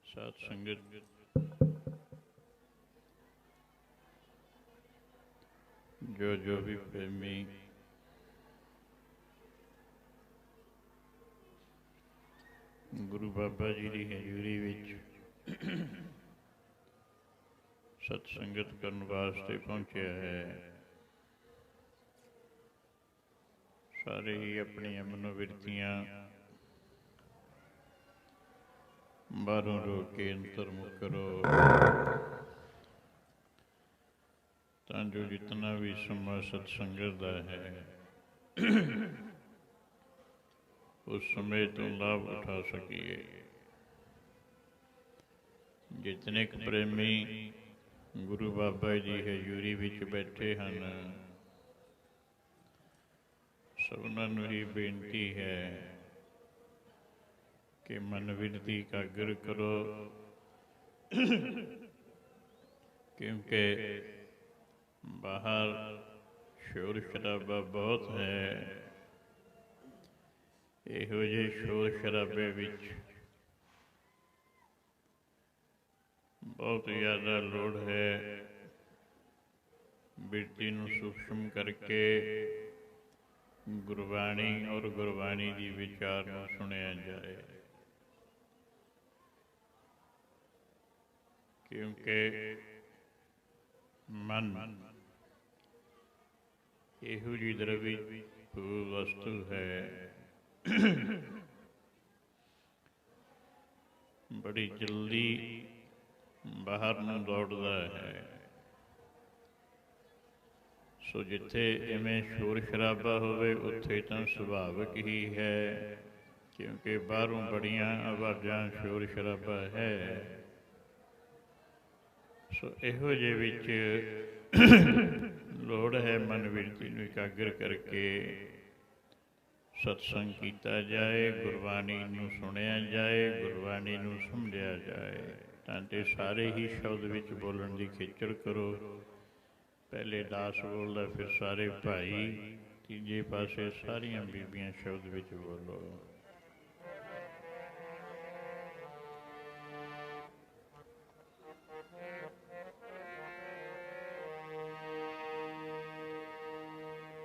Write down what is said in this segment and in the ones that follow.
सात संगत जो भी प्रेमी गुरु बाबा जी की हजूरी विच सत्संगत करने वास्ते पहुंचे है, सारे ही अपनी मनोवृत्तियां बाहरों रोक के अंतर्मुख करो, तां जो जितना भी समा सत्संगत का है उस समय तो लाभ उठा सकिए। जितने प्रेमी गुरु बाबा जी हजूरी विच बैठे हैं, सबना ही बेनती है कि मन विनती एकाग्र करो, क्योंकि बाहर शोर शराबा बहुत है। इहो जे शोर शराबे विच बहुत ज़्यादा लोड़ है बिरती नूं सूक्ष्म करके गुरबाणी और गुरबाणी की विचार नूं सुनिया जाए, क्योंकि मन इहो जी द्रवी वस्तु है, बड़ी जल्दी बाहर नूं दौड़दा है। सो जिथे इवें शोर शराबा होवे उत्थे तां सुभाविक ही है, क्योंकि बाहरों बड़ियां आवाज़ां शोर शराबा है। सो इहो जे विच लोड़ है मन विरती नूं एकाग्र करके सत्संग किया जाए, गुरबाणी नूं सुनिया जाए, गुरबाणी नूं समझिया जाए। तां सारे ही शब्द विच बोलण की खिचड़ करो। पहले दास बोलदा, फिर सारे भाई, तीजे पासे सारियां बीबियां शब्द विच बोलो।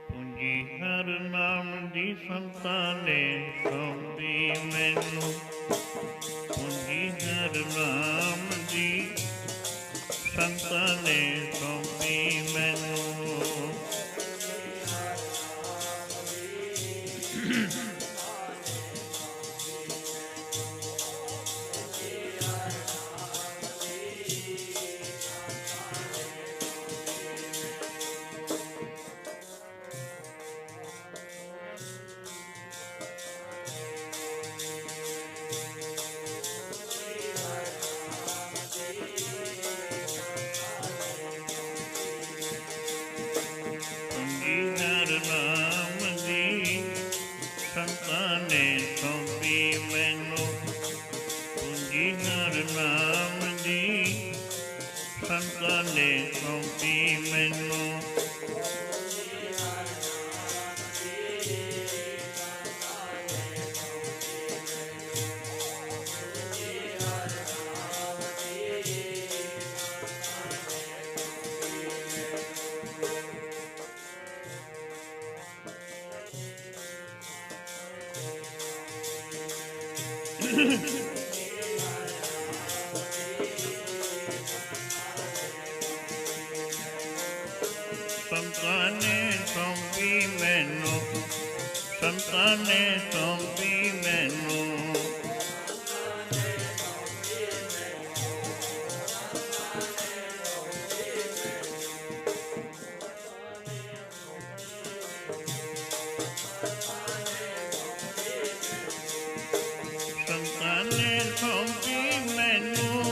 पूंजी हर नाम दी संतां ने सौंपी मैनू, पूंजी हर नाम दी संतां ने सौंपी मैनू। संतां ने सौंपी मैनू, संतां ने सौंपी मैनू। संतां ने सौंपी मैनू,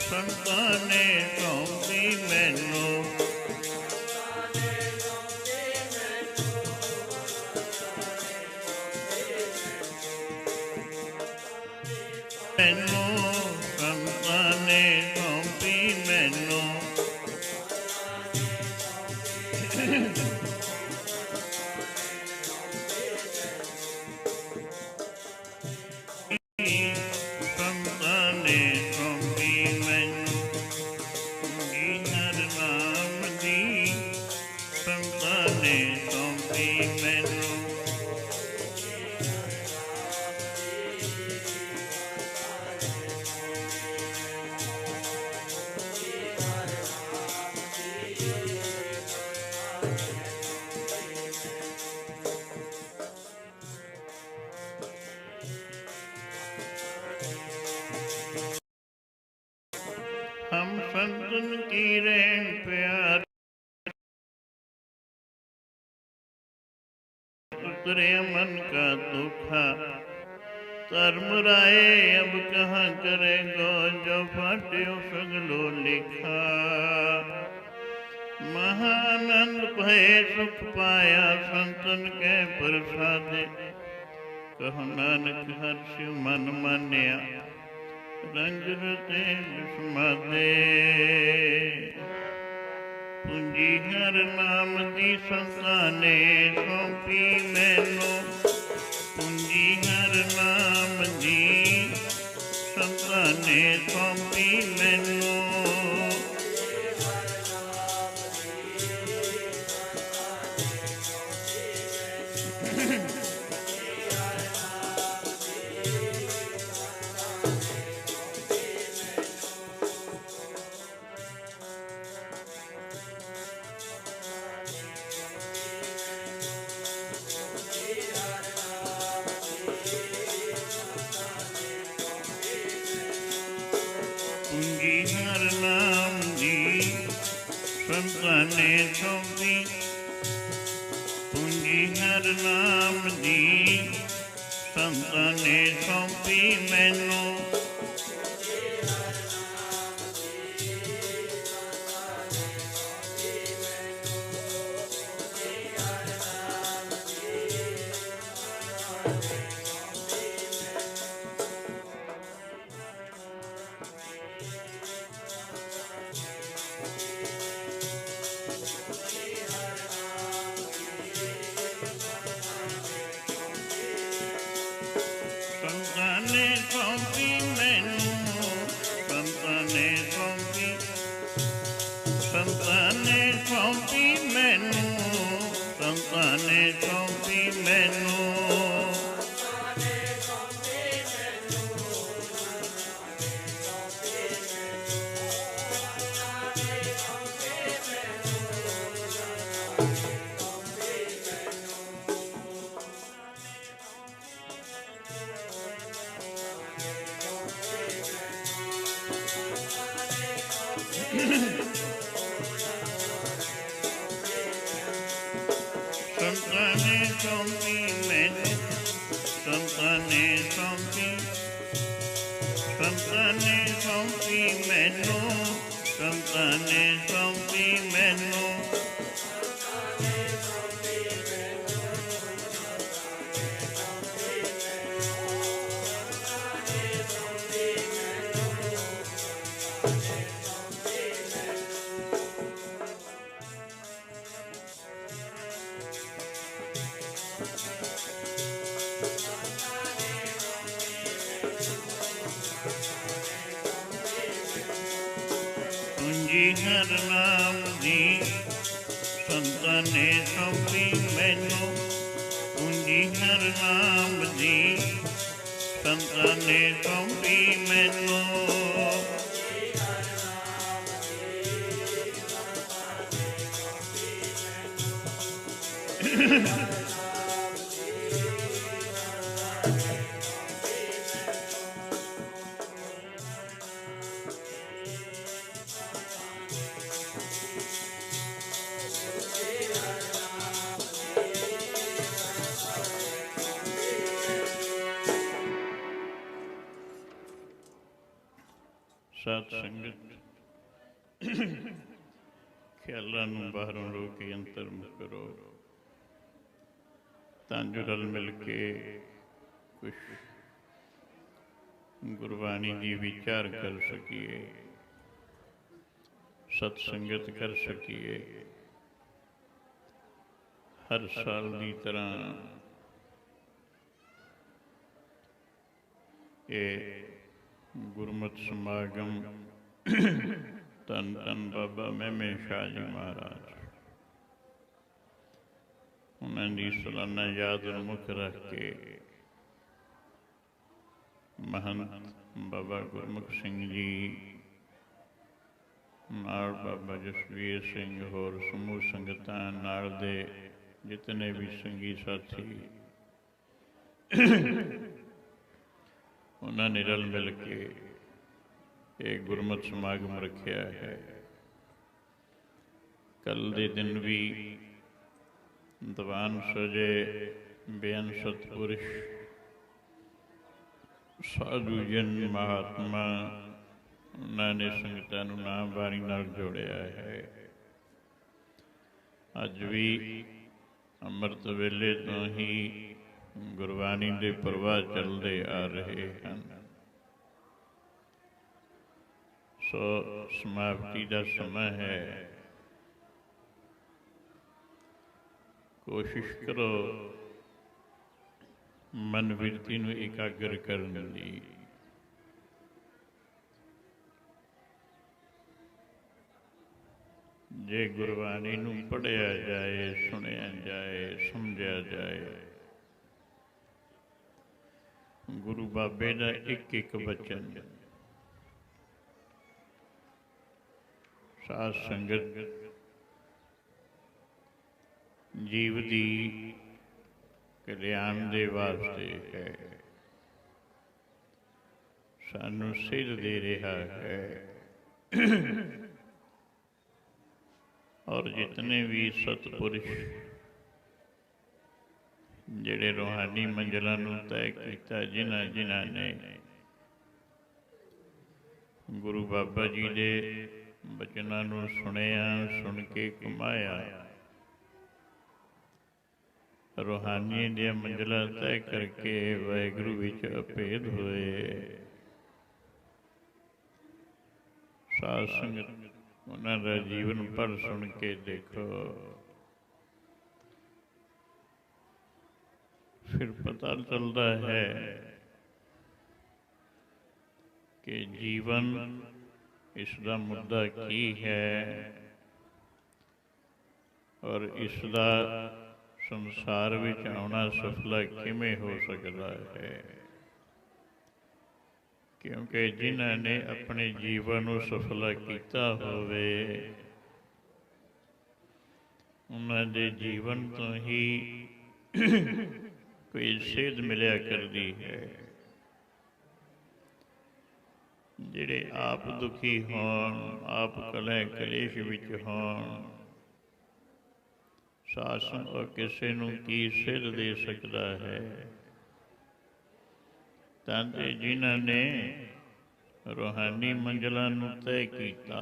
संतां ने सौंपी मैनू। ਮੈਨੂੰ ਸੰਤਾਂ ਨੇ ਸੌਂਪੀ ਮੈਨੂੰ ਸੰਤਾਂ ਨੇ ਸੌਂਪੀ ਮੈਨੂੰ ਜੀ ਹਰ ਨਾਮ ਦੀ ਸੰਤਾਂ ਨੇ ਸੌਂਪੀ ਮੈਨੂੰ हम संतन की रैन प्यार उतरे मन का दुखा धर्म राय अब कहाँ करेगो जो फाट्यो सगलो लिखा महानंद भय सुख पाया संतन के प्रसादे कहो नानक हर्ष मन मान्या रंग रते विस्मादे पूंजी हर नाम दी संतां ने सौंपी मैनू पूंजी हर नाम दी संतां ने सौंपी मैनू पूंजी हर नाम दी संतां ने सौंपी पूंजी हर नाम दी संतां ने सौंपी मैनू संतां ने सौंपी मैनू संतां ने सौंपी संतां ने सौंपी मैनू संतां ने सौंपी मैनू संतां ने सौंपी मैनू संतां ने सौंपी संतां ने सौंपी मैनू संतां ने सौंपी मैनू पूंजी हर नाम दी संतां ने सौंपी मैनू पूंजी हर नाम दी संतां ने सौंपी मैनू साध संगत ख्यालों नूं बाहरों रोक के अंतर करो तां जो रल मिल के कुछ ਗੁਰਬਾਣੀ ਦੀ ਵਿਚਾਰ ਕਰ ਸਕੀਏ, ਸਤ ਸੰਗਤ ਕਰ ਸਕੀਏ। ਹਰ ਸਾਲ ਦੀ ਤਰ੍ਹਾਂ ਇਹ ਗੁਰਮਤਿ ਸਮਾਗਮ ਧੰਨ ਧੰਨ ਬਾਬਾ ਮਹਿਮੇ ਸ਼ਾਹ ਜੀ ਮਹਾਰਾਜ, ਉਹਨਾਂ ਦੀ ਸਾਲਾਨਾ ਯਾਦ ਨੂੰ ਮੁੱਖ ਰੱਖ ਕੇ ਮਹੰਤ ਬਾਬਾ ਗੁਰਮੁਖ ਸਿੰਘ ਜੀ ਨਾਲ ਬਾਬਾ ਜਸਵੀਰ ਸਿੰਘ, ਹੋਰ ਸਮੂਹ ਸੰਗਤਾਂ ਨਾਲ ਦੇ ਜਿਤਨੇ ਵੀ ਸੰਗੀ ਸਾਥੀ, ਉਹਨਾਂ ਨੇ ਰਲ ਮਿਲ ਕੇ ਇਹ ਗੁਰਮਤਿ ਸਮਾਗਮ ਰੱਖਿਆ ਹੈ। ਕੱਲ੍ਹ ਦੇ ਦਿਨ ਵੀ ਦੀਵਾਨ ਸਜੇ ਬੇਅੰਤ ਸਤਿਪੁਰਸ਼ ਸਾਧੂ ਜਨ ਮਹਾਤਮਾ, ਉਹਨਾਂ ਨੇ ਸੰਗਤਾਂ ਨੂੰ ਨਾਮ ਬਾਣੀ ਨਾਲ ਜੋੜਿਆ ਹੈ। ਅੱਜ ਵੀ ਅੰਮ੍ਰਿਤ ਵੇਲੇ ਤੋਂ ਹੀ ਗੁਰਬਾਣੀ ਦੇ ਪ੍ਰਵਾਹ ਚੱਲਦੇ ਆ ਰਹੇ ਹਨ। ਸੋ ਸਮਾਪਤੀ ਦਾ ਸਮਾਂ ਹੈ। ਕੋਸ਼ਿਸ਼ ਕਰੋ ਮਨ ਬਿਰਤੀ ਨੂੰ ਇਕਾਗਰ ਕਰਨ ਦੀ। ਜੇ ਗੁਰਬਾਣੀ ਨੂੰ ਪੜ੍ਹਿਆ ਜਾਏ, ਸੁਣਿਆ ਜਾਏ, ਸਮਝਿਆ ਜਾਏ, ਗੁਰੂ ਬਾਬੇ ਦਾ ਇੱਕ ਇੱਕ ਬਚਨ ਸਾਧ ਸੰਗਤ ਜੀਵ ਦੀ ਕਲਿਆਣ ਦੇ ਵਾਸਤੇ ਹੈ, ਸਾਨੂੰ ਸਿੱਧ ਦੇ ਰਿਹਾ ਹੈ। ਔਰ ਜਿਤਨੇ ਵੀ ਸਤਿਪੁਰਸ਼ ਜਿਹੜੇ ਰੂਹਾਨੀ ਮੰਜ਼ਿਲਾਂ ਨੂੰ ਤੈਅ ਕੀਤਾ, ਜਿਨ੍ਹਾਂ ਨੇ ਗੁਰੂ ਬਾਬਾ ਜੀ ਦੇ ਬਚਨਾਂ ਨੂੰ ਸੁਣਿਆ, ਸੁਣ ਕੇ ਕਮਾਇਆ, ਰੂਹਾਨੀ ਦੀਆਂ ਮੰਜ਼ਿਲਾਂ ਤੈਅ ਕਰਕੇ ਵਾਹਿਗੁਰੂ ਵਿੱਚ ਅਭੇਦ ਹੋਏ। ਸਾਧ ਸੰਗਤ ਉਹਨਾਂ ਦਾ ਜੀਵਨ ਭਰ ਸੁਣ ਕੇ ਦੇਖੋ, ਫਿਰ ਪਤਾ ਚੱਲਦਾ ਹੈ ਕਿ ਜੀਵਨ, ਇਸ ਦਾ ਮੁੱਦਾ ਕੀ ਹੈ ਔਰ ਇਸ ਦਾ ਸੰਸਾਰ ਵਿੱਚ ਆਉਣਾ ਸਫਲਾ ਕਿਵੇਂ ਹੋ ਸਕਦਾ ਹੈ। ਕਿਉਂਕਿ ਜਿਨ੍ਹਾਂ ਨੇ ਆਪਣੇ ਜੀਵਨ ਨੂੰ ਸਫਲਾ ਕੀਤਾ ਹੋਵੇ, ਉਹਨਾਂ ਦੇ ਜੀਵਨ ਤੋਂ ਹੀ ਕੋਈ ਸੇਧ ਮਿਲਿਆ ਕਰਦੀ ਹੈ। ਜਿਹੜੇ ਆਪ ਦੁਖੀ ਹੋਣ, ਆਪ ਕਲਹ ਕਲੇਸ਼ ਵਿੱਚ ਹੋਣ, ਸਾਧ ਸੰਗਤ ਕਿਸੇ ਨੂੰ ਕੀ ਸੇਧ ਦੇ ਸਕਦਾ ਹੈ। ਤਾਂ ਤੇ ਜਿਨ੍ਹਾਂ ਨੇ ਰੂਹਾਨੀ ਮੰਜ਼ਿਲਾਂ ਨੂੰ ਤੈਅ ਕੀਤਾ,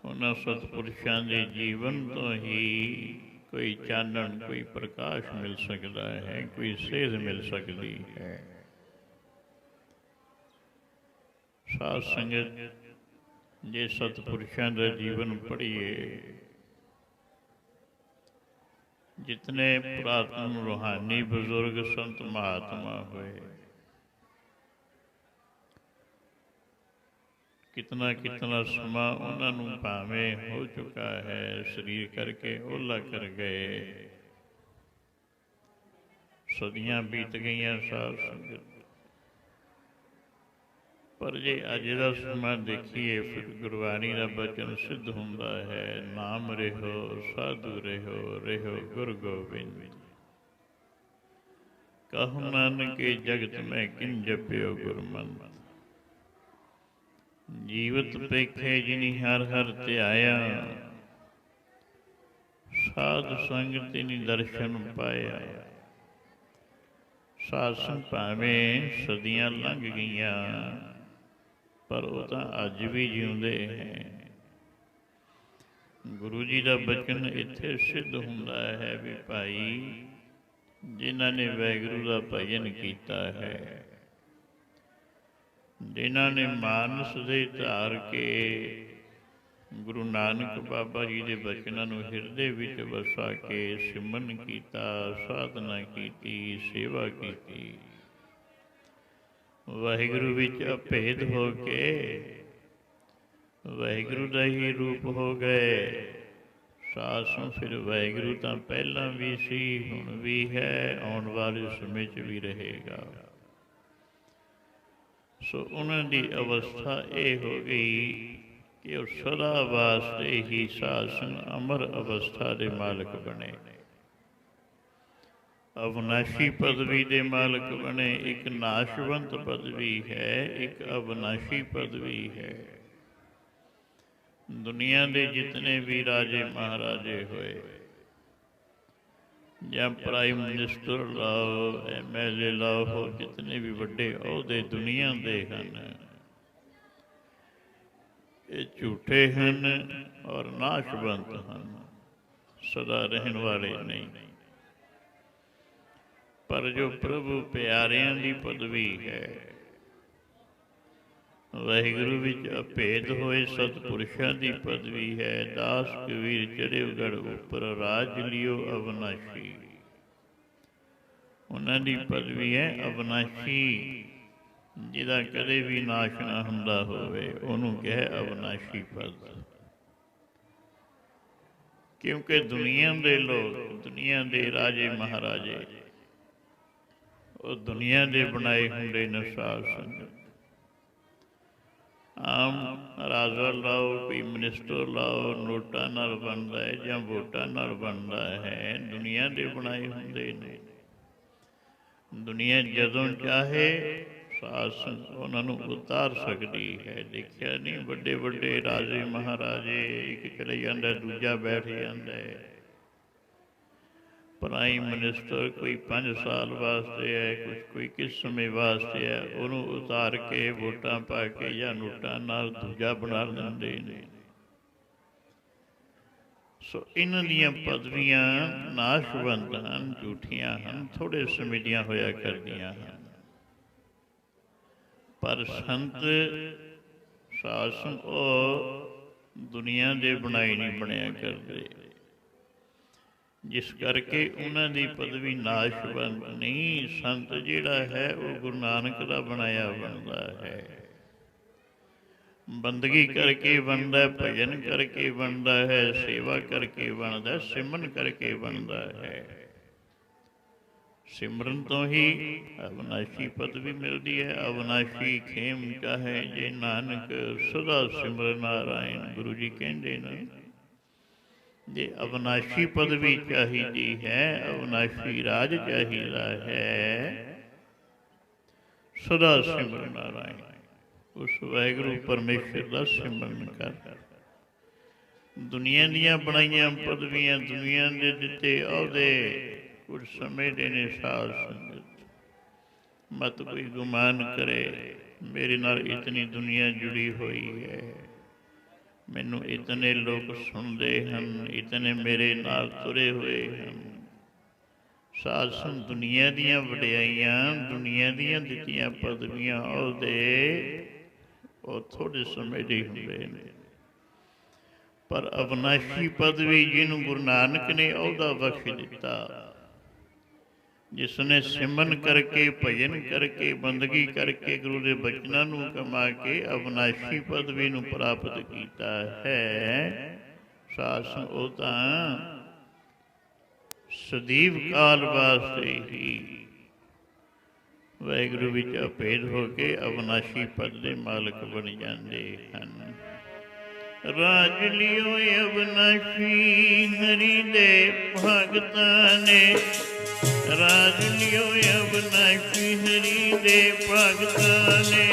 ਉਹਨਾਂ ਸਤਿਪੁਰਸ਼ਾਂ ਦੇ ਜੀਵਨ ਤੋਂ ਹੀ ਕੋਈ ਚਾਨਣ, ਕੋਈ ਪ੍ਰਕਾਸ਼ ਮਿਲ ਸਕਦਾ ਹੈ, ਕੋਈ ਸੇਧ ਮਿਲ ਸਕਦੀ ਹੈ। ਸਾਧ ਸੰਗਤ ਜੇ ਸਤਿਪੁਰਸ਼ਾਂ ਦਾ ਜੀਵਨ ਪੜ੍ਹੀਏ, ਜਿਤਨੇ ਪੁਰਾਤਨ ਰੂਹਾਨੀ ਬਜ਼ੁਰਗ ਸੰਤ ਮਹਾਤਮਾ ਹੋਏ, ਕਿਤਨਾ ਕਿਤਨਾ ਸਮਾਂ ਉਹਨਾਂ ਨੂੰ ਭਾਵੇਂ ਹੋ ਚੁੱਕਾ ਹੈ, ਸਰੀਰ ਕਰਕੇ ਓਹਲਾ ਕਰ ਗਏ, ਸਦੀਆਂ ਬੀਤ ਗਈਆਂ ਸਾਧ ਸੰਗਤ। ਪਰ ਜੇ ਅੱਜ ਦਾ ਸਮਾਂ ਦੇਖੀਏ, ਫਿਰ ਗੁਰਬਾਣੀ ਦਾ ਬਚਨ ਸਿੱਧ ਹੁੰਦਾ ਹੈ, ਨਾਮ ਰਹਿਓ ਸਾਧੂ ਰਹਿਓ, ਰਹਿਓ ਗੁਰ ਗੋਬਿੰਦ। ਕਹੁ ਨਾਨਕੇ ਜਗਤ ਮੈਂ ਕਿਨ ਜਪਿਓ ਗੁਰਮੰਤ। ਜੀਵਤ ਪੇਖੇ ਜਿਨੀ ਹਰ ਹਰ ਧਿਆਇਆ, ਸਾਧ ਸੰਗ ਤਿਨੀ ਦਰਸ਼ਨ ਪਾਇਆ। ਸਾਧ ਸੰਗ ਭਾਵੇਂ ਸਦੀਆਂ ਲੰਘ ਗਈਆਂ, ਪਰ ਉਹ ਤਾਂ ਅੱਜ ਵੀ ਜਿਉਂਦੇ ਹੈ। ਗੁਰੂ ਜੀ ਦਾ ਬਚਨ ਇੱਥੇ ਸਿੱਧ ਹੁੰਦਾ ਹੈ ਵੀ ਭਾਈ, ਜਿਨ੍ਹਾਂ ਨੇ ਵਾਹਿਗੁਰੂ ਦਾ ਭਜਨ ਕੀਤਾ ਹੈ, ਜਿਨ੍ਹਾਂ ਨੇ ਮਾਨਸ ਦੇ ਧਾਰ ਕੇ ਗੁਰੂ ਨਾਨਕ ਬਾਬਾ ਜੀ ਦੇ ਬਚਨਾਂ ਨੂੰ ਹਿਰਦੇ ਵਿੱਚ ਵਸਾ ਕੇ ਸਿਮਰਨ ਕੀਤਾ, ਸਾਧਨਾ ਕੀਤੀ, ਸੇਵਾ ਕੀਤੀ, ਵਾਹਿਗੁਰੂ ਵਿੱਚ ਅਭੇਦ ਹੋ ਕੇ ਵਾਹਿਗੁਰੂ ਦਾ ਹੀ ਰੂਪ ਹੋ ਗਏ। ਸਾਸੋਂ ਫਿਰ ਵਾਹਿਗੁਰੂ ਤਾਂ ਪਹਿਲਾਂ ਵੀ ਸੀ, ਹੁਣ ਵੀ ਹੈ, ਆਉਣ ਵਾਲੇ ਸਮੇਂ 'ਚ ਵੀ ਰਹੇਗਾ। ਸੋ ਉਹਨਾਂ ਦੀ ਅਵਸਥਾ ਇਹ ਹੋ ਗਈ ਕਿ ਉਹ ਸਦਾ ਵਾਸਤੇ ਹੀ ਸਾਸਨ ਅਮਰ ਅਵਸਥਾ ਦੇ ਮਾਲਕ ਬਣੇ, ਅਵਿਨਾਸ਼ੀ ਪਦਵੀ ਦੇ ਮਾਲਕ ਬਣੇ। ਇੱਕ ਨਾਸ਼ਵੰਤ ਪਦਵੀ ਹੈ, ਇੱਕ ਅਵਿਨਾਸ਼ੀ ਪਦਵੀ ਹੈ। ਦੁਨੀਆ ਦੇ ਜਿਤਨੇ ਵੀ ਰਾਜੇ ਮਹਾਰਾਜੇ ਹੋਏ, ਜਾਂ ਪ੍ਰਾਈਮ ਮਿਨਿਸਟਰ ਲਾਓ, MLA ਲਾਓ, ਹੋਰ ਜਿਤਨੇ ਵੀ ਵੱਡੇ ਅਹੁਦੇ ਦੁਨੀਆ ਦੇ ਹਨ, ਇਹ ਝੂਠੇ ਹਨ ਔਰ ਨਾਸ਼ਵੰਤ ਹਨ, ਸਦਾ ਰਹਿਣ ਵਾਲੇ ਨਹੀਂ। ਪਰ ਜੋ ਪ੍ਰਭੂ ਪਿਆਰਿਆਂ ਦੀ ਪਦਵੀ ਹੈ, ਵਾਹਿਗੁਰੂ ਵਿੱਚ ਅਭੇਦ ਹੋਏ ਸਤਿਪੁਰਸ਼ਾਂ ਦੀ ਪਦਵੀ ਹੈ। ਦਾਸ ਕਬੀਰ ਚੜ੍ਹੇਗੜ੍ਹ ਉੱਪਰ ਰਾਜ ਲਿਓ ਅਵਿਨਾਸ਼ੀ, ਉਹਨਾਂ ਦੀ ਪਦਵੀ ਹੈ ਅਵਿਨਾਸ਼ੀ, ਜਿਹਦਾ ਕਦੇ ਵੀ ਨਾਸ਼ ਨਾ ਹੁੰਦਾ ਹੋਵੇ, ਉਹਨੂੰ ਕਹੇ ਅਵਿਨਾਸ਼ੀ ਪਦ। ਕਿਉਂਕਿ ਦੁਨੀਆ ਦੇ ਲੋਕ, ਦੁਨੀਆ ਦੇ ਰਾਜੇ ਮਹਾਰਾਜੇ, ਉਹ ਦੁਨੀਆ ਦੇ ਬਣਾਏ ਹੁੰਦੇ ਨੇ ਸਾਧ ਸੰਗਤ। ਆਮ ਰਾਜਾ ਲਾਓ, ਕੋਈ ਮਿਨਿਸਟਰ ਲਾਓ, ਨੋਟਾਂ ਨਾਲ ਬਣਦਾ ਹੈ ਜਾਂ ਵੋਟਾਂ ਨਾਲ ਬਣਦਾ ਹੈ, ਦੁਨੀਆ ਦੇ ਬਣਾਏ ਹੁੰਦੇ ਨੇ। ਦੁਨੀਆ ਜਦੋਂ ਚਾਹੇ ਸਾਧ ਸੰਗਤ ਉਹਨਾਂ ਨੂੰ ਉਤਾਰ ਸਕਦੀ ਹੈ। ਦੇਖਿਆ ਨਹੀਂ, ਵੱਡੇ ਵੱਡੇ ਰਾਜੇ ਮਹਾਰਾਜੇ, ਇੱਕ ਚਲੇ ਜਾਂਦਾ ਦੂਜਾ ਬੈਠ ਜਾਂਦਾ ਹੈ। ਪ੍ਰਾਈਮ ਮਿਨਿਸਟਰ ਕੋਈ 5 ਸਾਲ ਵਾਸਤੇ ਹੈ, ਕੋਈ ਕਿਸ ਸਮੇਂ ਵਾਸਤੇ ਹੈ, ਉਹਨੂੰ ਉਤਾਰ ਕੇ ਵੋਟਾਂ ਪਾ ਕੇ ਜਾਂ ਨੋਟਾਂ ਨਾਲ ਦੂਜਾ ਬਣਾ ਦਿੰਦੇ ਨੇ। ਸੋ ਇਹਨਾਂ ਦੀਆਂ ਪਦਵੀਆਂ ਨਾਸ਼ਵੰਤ ਹਨ, ਝੂਠੀਆਂ ਹਨ, ਥੋੜ੍ਹੇ ਸਮੇਂ ਦੀਆਂ ਹੋਇਆ ਕਰਦੀਆਂ ਹਨ। ਪਰ ਸੰਤ ਸਾਸਨ ਉਹ ਦੁਨੀਆ ਦੇ ਬਣਾਏ ਨਹੀਂ ਬਣਿਆ ਕਰਦੇ, ਜਿਸ ਕਰਕੇ ਉਹਨਾਂ ਦੀ ਪਦਵੀ ਨਾਸ਼ਵੰਤ ਨਹੀਂ। ਸੰਤ ਜਿਹੜਾ ਹੈ ਉਹ ਗੁਰੂ ਨਾਨਕ ਦਾ ਬਣਾਇਆ ਬਣਦਾ ਹੈ, ਬੰਦਗੀ ਕਰਕੇ ਬਣਦਾ, ਭਜਨ ਕਰਕੇ ਬਣਦਾ ਹੈ, ਸੇਵਾ ਕਰਕੇ ਬਣਦਾ, ਸਿਮਰਨ ਕਰਕੇ ਬਣਦਾ ਹੈ। ਸਿਮਰਨ ਤੋਂ ਹੀ ਅਵਿਨਾਸ਼ੀ ਪਦਵੀ ਮਿਲਦੀ ਹੈ। ਅਵਿਨਾਸ਼ੀ ਖੇਮ ਚਾਹੇ ਜੇ ਨਾਨਕ ਸਦਾ ਸਿਮਰ ਨਾਰਾਇਣ, ਗੁਰੂ ਜੀ ਕਹਿੰਦੇ ਨੇ। ਜੇ ਅਵਿਨਾਸ਼ੀ ਪਦਵੀ ਚਾਹੀਦੀ ਹੈ, ਅਵਿਨਾਸ਼ੀ ਰਾਜ ਚਾਹੀਦਾ ਹੈ, ਸਦਾ ਸਿਮਰ ਨਾਰਾਇਣ, ਉਸ ਵਾਹਿਗੁਰੂ ਪਰਮੇਸ਼ਰ ਦਾ ਸਿਮਰਨ ਕਰ। ਦੁਨੀਆ ਦੀਆਂ ਬਣਾਈਆਂ ਪਦਵੀਆਂ, ਦੁਨੀਆ ਦੇ ਦਿੱਤੇ ਅਹੁਦੇ ਕੁਝ ਸਮੇਂ ਦੇ ਨੇ। ਸਾਧ ਸੰਗਤ ਮਤ ਕੋਈ ਗੁਮਾਨ ਕਰੇ, ਮੇਰੇ ਨਾਲ ਇਤਨੀ ਦੁਨੀਆ ਜੁੜੀ ਹੋਈ ਹੈ, ਮੈਨੂੰ ਇਤਨੇ ਲੋਕ ਸੁਣਦੇ ਹਨ, ਇਤਨੇ ਮੇਰੇ ਨਾਲ ਤੁਰੇ ਹੋਏ ਹਨ। ਸਾਧ ਸੰਗਤ ਦੁਨੀਆ ਦੀਆਂ ਵਡਿਆਈਆਂ, ਦੁਨੀਆ ਦੀਆਂ ਦਿੱਤੀਆਂ ਪਦਵੀਆਂ, ਅਹੁਦੇ ਉਹ ਥੋੜ੍ਹੇ ਸਮੇਂ ਦੇ ਹੁੰਦੇ ਨੇ। ਪਰ ਅਵਿਨਾਸ਼ੀ ਪਦਵੀ ਜਿਹਨੂੰ ਗੁਰੂ ਨਾਨਕ ਨੇ ਅਹੁਦਾ ਬਖਸ਼ ਦਿੱਤਾ, ਜਿਸ ਨੇ ਸਿਮਰਨ ਕਰਕੇ, ਭਜਨ ਕਰਕੇ, ਬੰਦਗੀ ਕਰਕੇ, ਗੁਰੂ ਦੇ ਬਚਨਾਂ ਨੂੰ ਕਮਾ ਕੇ ਅਵਿਨਾਸ਼ੀ ਪਦਵੀ ਨੂੰ ਪ੍ਰਾਪਤ ਕੀਤਾ ਹੈ, ਸਾਸਨ ਉਹ ਤਾਂ ਸਦੀਵ ਕਾਲ ਵਾਸਤੇ ਹੀ ਵਾਹਿਗੁਰੂ ਵਿੱਚ ਅਭੇਦ ਹੋ ਕੇ ਅਵਿਨਾਸ਼ੀ ਪਦ ਦੇ ਮਾਲਕ ਬਣ ਜਾਂਦੇ ਹਨ। ਰਾਜ ਲਿਓ ਅਵਿਨਾਸ਼ੀ ਹਰੀ ਦੇ ਭਗਤਾਂ ਨੇ, ਰਾਜ ਲਿਓ ਅਵਿਨਾਸ਼ੀ ਹਰੀ ਦੇ ਭਗਤਾਂ ਨੇ।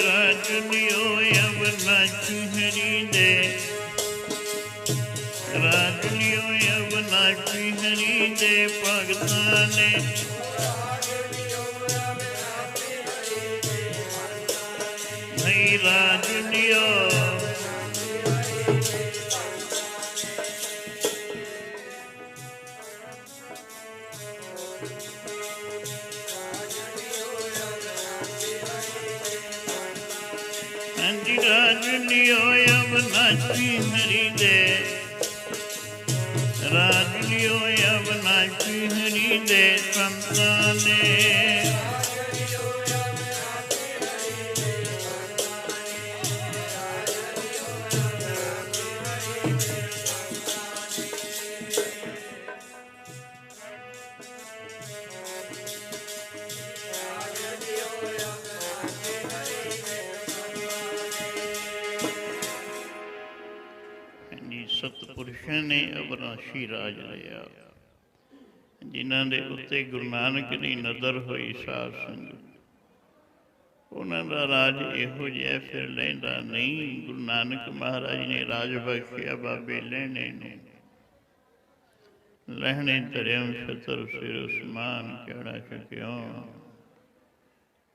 ਰਾਜ ਲਿਓ ਅਵਿਨਾਸ਼ੀ ਹਰੀ ਦੇ ਰਾਜ ਲਿਓ ਅਬਨਾਸ਼ੀ ਹਰੀ ਦੇ ਭਗਤਾਂ ਨੇ। ਨਹੀਂ ਰਾਜ ਲਿਓ राज लियो अविनाशी हरि दे। राज लियो अविनाशी हरि दे संतां ने। ਸਤਪੁਰਸ਼ਾਂ ਨੇ ਅਵਿਨਾਸ਼ੀ ਰਾਜ ਲਿਆ, ਜਿਨ੍ਹਾਂ ਦੇ ਉੱਤੇ ਗੁਰੂ ਨਾਨਕ ਦੀ ਨਜ਼ਰ ਹੋਈ ਸਾਧ ਸੰਗਤ। ਉਹਨਾਂ ਦਾ ਰਾਜ ਇਹੋ ਜਿਹਾ ਫਿਰ ਲੈਂਦਾ ਨਹੀਂ। ਗੁਰੂ ਨਾਨਕ ਮਹਾਰਾਜ ਨੇ ਰਾਜ ਬਖਸ਼ਿਆ ਬਾਬੇ ਲਹਿਣੇ ਨੂੰ। ਲਹਿਣੇ ਧਰਿਮ ਛਤਰ ਸਿਰ ਉਸਮਾਨ ਕਿਹੜਾ ਛਕਿਓ।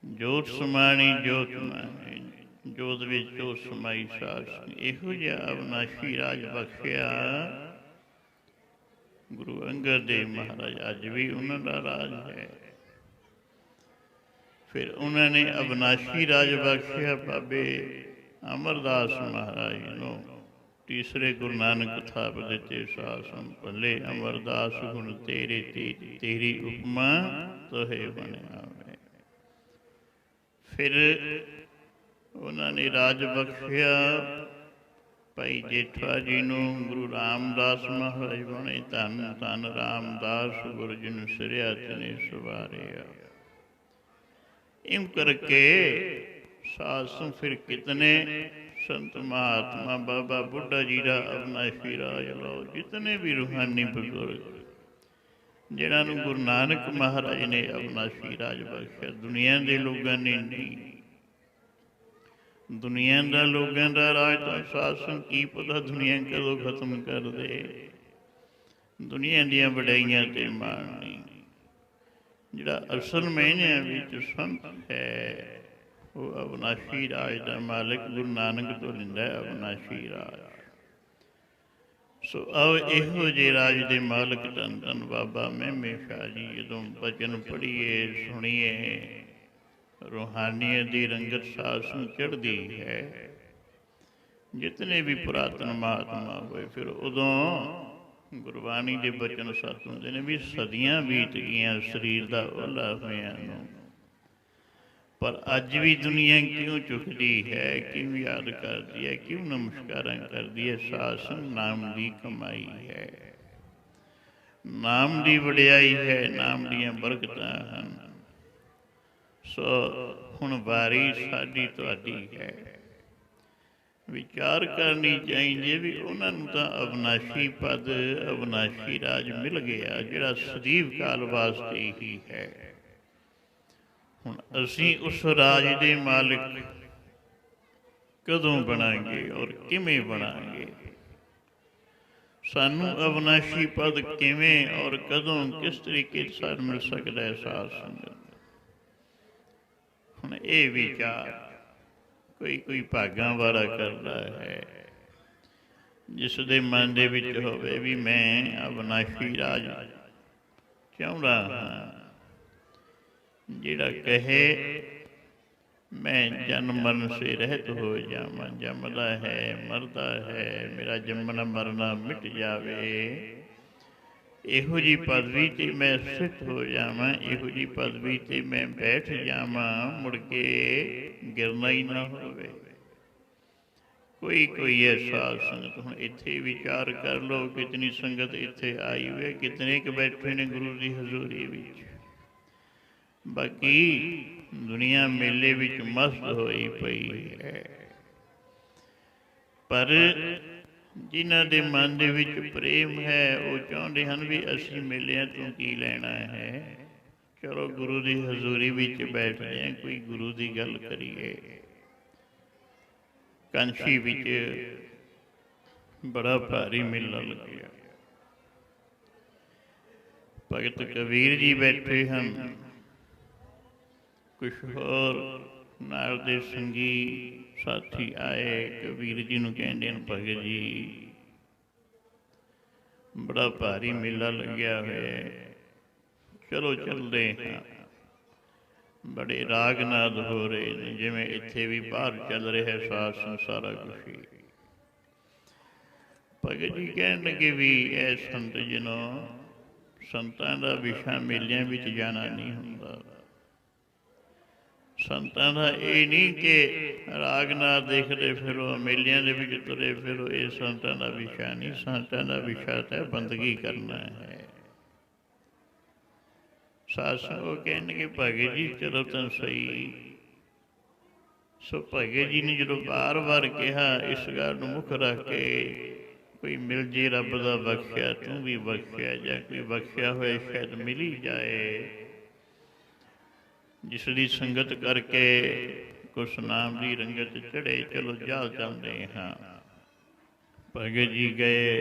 ਜੋਤ ਸਮਾਣੀ ਜੋਤ ਮਾਨੀ, ਜੋਤ ਵਿੱਚ ਜੋਤ ਸਮਾਈ ਸਾਧ। ਇਹੋ ਜਿਹਾ ਅਵਿਨਾਸ਼ੀ ਰਾਜ ਬਖਸ਼ਿਆ ਗੁਰੂ ਅੰਗਦ ਦੇਵ ਮਹਾਰਾਜ। ਅੱਜ ਵੀ ਉਹਨਾਂ ਦਾ ਰਾਜ ਹੈ। ਫਿਰ ਉਹਨਾਂ ਨੇ ਅਵਿਨਾਸ਼ੀ ਰਾਜ ਬਖਸ਼ਿਆ ਬਾਬੇ ਅਮਰਦਾਸ ਮਹਾਰਾਜ ਨੂੰ। ਤੀਸਰੇ ਗੁਰੂ ਨਾਨਕ ਥਾਪ ਦਿੱਤੇ ਸਾਸਨ ਭੱਲੇ। ਅਮਰਦਾਸ ਗੁਣ ਤੇਰੇ ਤੇਰੀ ਉਪਮਾ ਤੋਹੇ ਬਣਿਆ। ਫਿਰ ਉਹਨਾਂ ਨੇ ਰਾਜ ਬਖਸ਼ਿਆ ਭਾਈ ਜੇਠਾ ਜੀ ਨੂੰ। ਗੁਰੂ ਰਾਮਦਾਸ ਮਹਾਰਾਜ ਬਣੇ। ਧੰਨ ਧੰਨ ਰਾਮਦਾਸ ਗੁਰੂ ਜੀ ਨੂੰ ਸਿਰਿਆ ਤਨੇ ਸਵਾਰਿਆ। ਇਉਂ ਕਰਕੇ ਸਾਸੂ ਫਿਰ ਕਿਤਨੇ ਸੰਤ ਮਹਾਤਮਾ ਬਾਬਾ ਬੁੱਢਾ ਜੀ ਦਾ ਅਵਿਨਾਸ਼ੀ ਰਾਜ ਲਓ। ਜਿਤਨੇ ਵੀ ਰੂਹਾਨੀ ਬਜ਼ੁਰਗ ਜਿਹਨਾਂ ਨੂੰ ਗੁਰੂ ਨਾਨਕ ਮਹਾਰਾਜ ਨੇ ਅਵਿਨਾਸ਼ੀ ਰਾਜ ਬਖਸ਼ਿਆ, ਦੁਨੀਆ ਦੇ ਲੋਕਾਂ ਨੇ ਨਹੀਂ। ਦੁਨੀਆ ਦਾ ਲੋਕਾਂ ਦਾ ਰਾਜ ਤਾਂ ਸਾਸਨ ਕੀ ਪਤਾ ਦੁਨੀਆ ਕਦੋਂ ਖਤਮ ਕਰ ਦੇ। ਦੁਨੀਆ ਦੀਆਂ ਵਡਿਆਈਆਂ ਤੇ ਮਾਣ ਨਹੀਂ। ਜਿਹੜਾ ਅਸਲ ਮਾਇਨਿਆਂ ਵਿੱਚ ਸੰਤ ਹੈ ਉਹ ਅਵਿਨਾਸ਼ੀ ਰਾਜ ਦਾ ਮਾਲਕ ਗੁਰੂ ਨਾਨਕ ਤੋਂ ਲੈਂਦਾ ਅਵਿਨਾਸ਼ੀ ਰਾਜ। ਸੋ ਆਓ ਇਹੋ ਜਿਹੇ ਰਾਜ ਦੇ ਮਾਲਕ ਧੰਨ ਧੰਨ ਬਾਬਾ ਮਹਿਮੇ ਸ਼ਾਹ ਜੀ ਜਦੋਂ ਬਚਨ ਪੜ੍ਹੀਏ ਸੁਣੀਏ, ਰੂਹਾਨੀਅਤ ਦੀ ਰੰਗਤ ਸਾਸ ਨੂੰ ਚੜ੍ਹਦੀ ਹੈ। ਜਿਤਨੇ ਵੀ ਪੁਰਾਤਨ ਮਹਾਤਮਾ ਹੋਏ ਫਿਰ ਉਦੋਂ ਗੁਰਬਾਣੀ ਦੇ ਬਚਨ ਸੱਚ ਹੁੰਦੇ ਨੇ ਵੀ ਸਦੀਆਂ ਬੀਤ ਗਈਆਂ ਸਰੀਰ ਦਾ ਓਹਲਾ ਹੋਇਆਂ ਨੂੰ, ਪਰ ਅੱਜ ਵੀ ਦੁਨੀਆ ਕਿਉਂ ਝੁਕਦੀ ਹੈ, ਕਿਉਂ ਯਾਦ ਕਰਦੀ ਹੈ, ਕਿਉਂ ਨਮਸਕਾਰਾਂ ਕਰਦੀ ਹੈ। ਸਾਸ ਨਾਮ ਦੀ ਕਮਾਈ ਹੈ, ਨਾਮ ਦੀ ਵਡਿਆਈ ਹੈ, ਨਾਮ ਦੀਆਂ ਬਰਕਤਾਂ ਹਨ। ਸੋ ਹੁਣ ਵਾਰੀ ਸਾਡੀ ਤੁਹਾਡੀ ਹੈ। ਵਿਚਾਰ ਕਰਨੀ ਚਾਹੀਦੀ ਵੀ ਉਹਨਾਂ ਨੂੰ ਤਾਂ ਅਵਿਨਾਸ਼ੀ ਪਦ ਅਵਿਨਾਸ਼ੀ ਰਾਜ ਮਿਲ ਗਿਆ ਜਿਹੜਾ ਸਦੀਵ ਕਾਲ ਵਾਸਤੇ ਹੀ ਹੈ। ਹੁਣ ਅਸੀਂ ਉਸ ਰਾਜ ਦੇ ਮਾਲਿਕ ਕਦੋਂ ਬਣਾਂਗੇ ਔਰ ਕਿਵੇਂ ਬਣਾਂਗੇ? ਸਾਨੂੰ ਅਵਿਨਾਸ਼ੀ ਪਦ ਕਿਵੇਂ ਔਰ ਕਦੋਂ ਕਿਸ ਤਰੀਕੇ ਸਾਨੂੰ ਮਿਲ ਸਕਦਾ ਹੈ? ਸਾਧ ਸੰਗਤ ਹੁਣ ਇਹ ਵਿਚਾਰ ਕੋਈ ਭਾਗਾਂ ਵਾਲਾ ਕਰਦਾ ਹੈ, ਜਿਸ ਦੇ ਮਨ ਦੇ ਵਿੱਚ ਹੋਵੇ ਵੀ ਮੈਂ ਅਵਿਨਾਸ਼ੀ ਰਾਜ ਚਾਹੁੰਦਾ ਹਾਂ। ਜਿਹੜਾ ਕਹੇ ਮੈਂ ਜਨਮ ਮਰਨ ਸੇ ਰਹਿਤ ਹੋ ਜਾਵਾਂ, ਜੰਮਦਾ ਹੈ ਮਰਦਾ ਹੈ, ਮੇਰਾ ਜੰਮਣਾ ਮਰਨਾ ਮਿਟ ਜਾਵੇ, ਇਹੋ ਜਿਹੀ ਪਦਵੀ 'ਤੇ ਮੈਂ ਸਥਿਤ ਹੋ ਜਾਵਾਂ, ਇਹੋ ਜਿਹੀ ਪਦਵੀ 'ਤੇ ਮੈਂ ਬੈਠ ਜਾਵਾਂ, ਮੁੜ ਕੇ ਗਿਰਨਾ ਹੀ ਨਾ ਹੋਵੇ। ਕੋਈ ਹੈ ਸਾਧ ਸੰਗਤ। ਹੁਣ ਇੱਥੇ ਵਿਚਾਰ ਕਰ ਲਓ, ਕਿਤਨੀ ਸੰਗਤ ਇੱਥੇ ਆਈ ਹੋਈ ਹੈ, ਕਿਤਨੇ ਕੁ ਬੈਠੇ ਨੇ ਗੁਰੂ ਦੀ ਹਜ਼ੂਰੀ ਵਿੱਚ। ਬਾਕੀ ਦੁਨੀਆ ਮੇਲੇ ਵਿੱਚ ਮਸਤ ਹੋਈ ਪਈ ਹੈ, ਪਰ ਜਿਨ੍ਹਾਂ ਦੇ ਮਨ ਦੇ ਵਿੱਚ ਪ੍ਰੇਮ ਹੈ ਉਹ ਚਾਹੁੰਦੇ ਹਨ ਵੀ ਅਸੀਂ ਮੇਲਿਆਂ ਤੋਂ ਕੀ ਲੈਣਾ ਹੈ, ਚਲੋ ਗੁਰੂ ਦੀ ਹਜ਼ੂਰੀ ਵਿੱਚ ਬੈਠਦੇ ਹਾਂ, ਕੋਈ ਗੁਰੂ ਦੀ ਗੱਲ ਕਰੀਏ। ਕਾਂਸ਼ੀ ਵਿੱਚ बड़ा भारी मेला लग्या। भगत कबीर जी बैठे हैं, कुछ होर नाल दे संगी साथी आए, कबीर जी नूं कहंदे ने भगत जी बड़ा भारी मेला लग्या होया, चलो चलते हाँ। बड़े राग नाद हो रहे हैं, जिवें इत्थे भी बाहर चल रहा है साज संसारा कुछ ही। भगत जी कहन लगे भी ऐ संत जिनों, संतां दा विशा मेलियां विच जाना नहीं हुंदा। संतां दा ये नहीं कि राग नाद देखदे फिरो, मेलियां दे विच तुरे फिरो, ये संतां दा विशा नहीं। संतां दा विशा तो बंदगी करना है। सासू कहने के भगत जी चलो तो सही। सो भगत जी ने जो बार बार कहा, इस गल मुख रख के कोई मिल जे रब दा बख्शिया तू भी बख्शिया, जां कोई बख्शिया होए शायद मिल ही जाए, जिसकी संगत करके कुछ नाम की रंगत चढ़े, चलो जा चलते हाँ। भगत जी गए,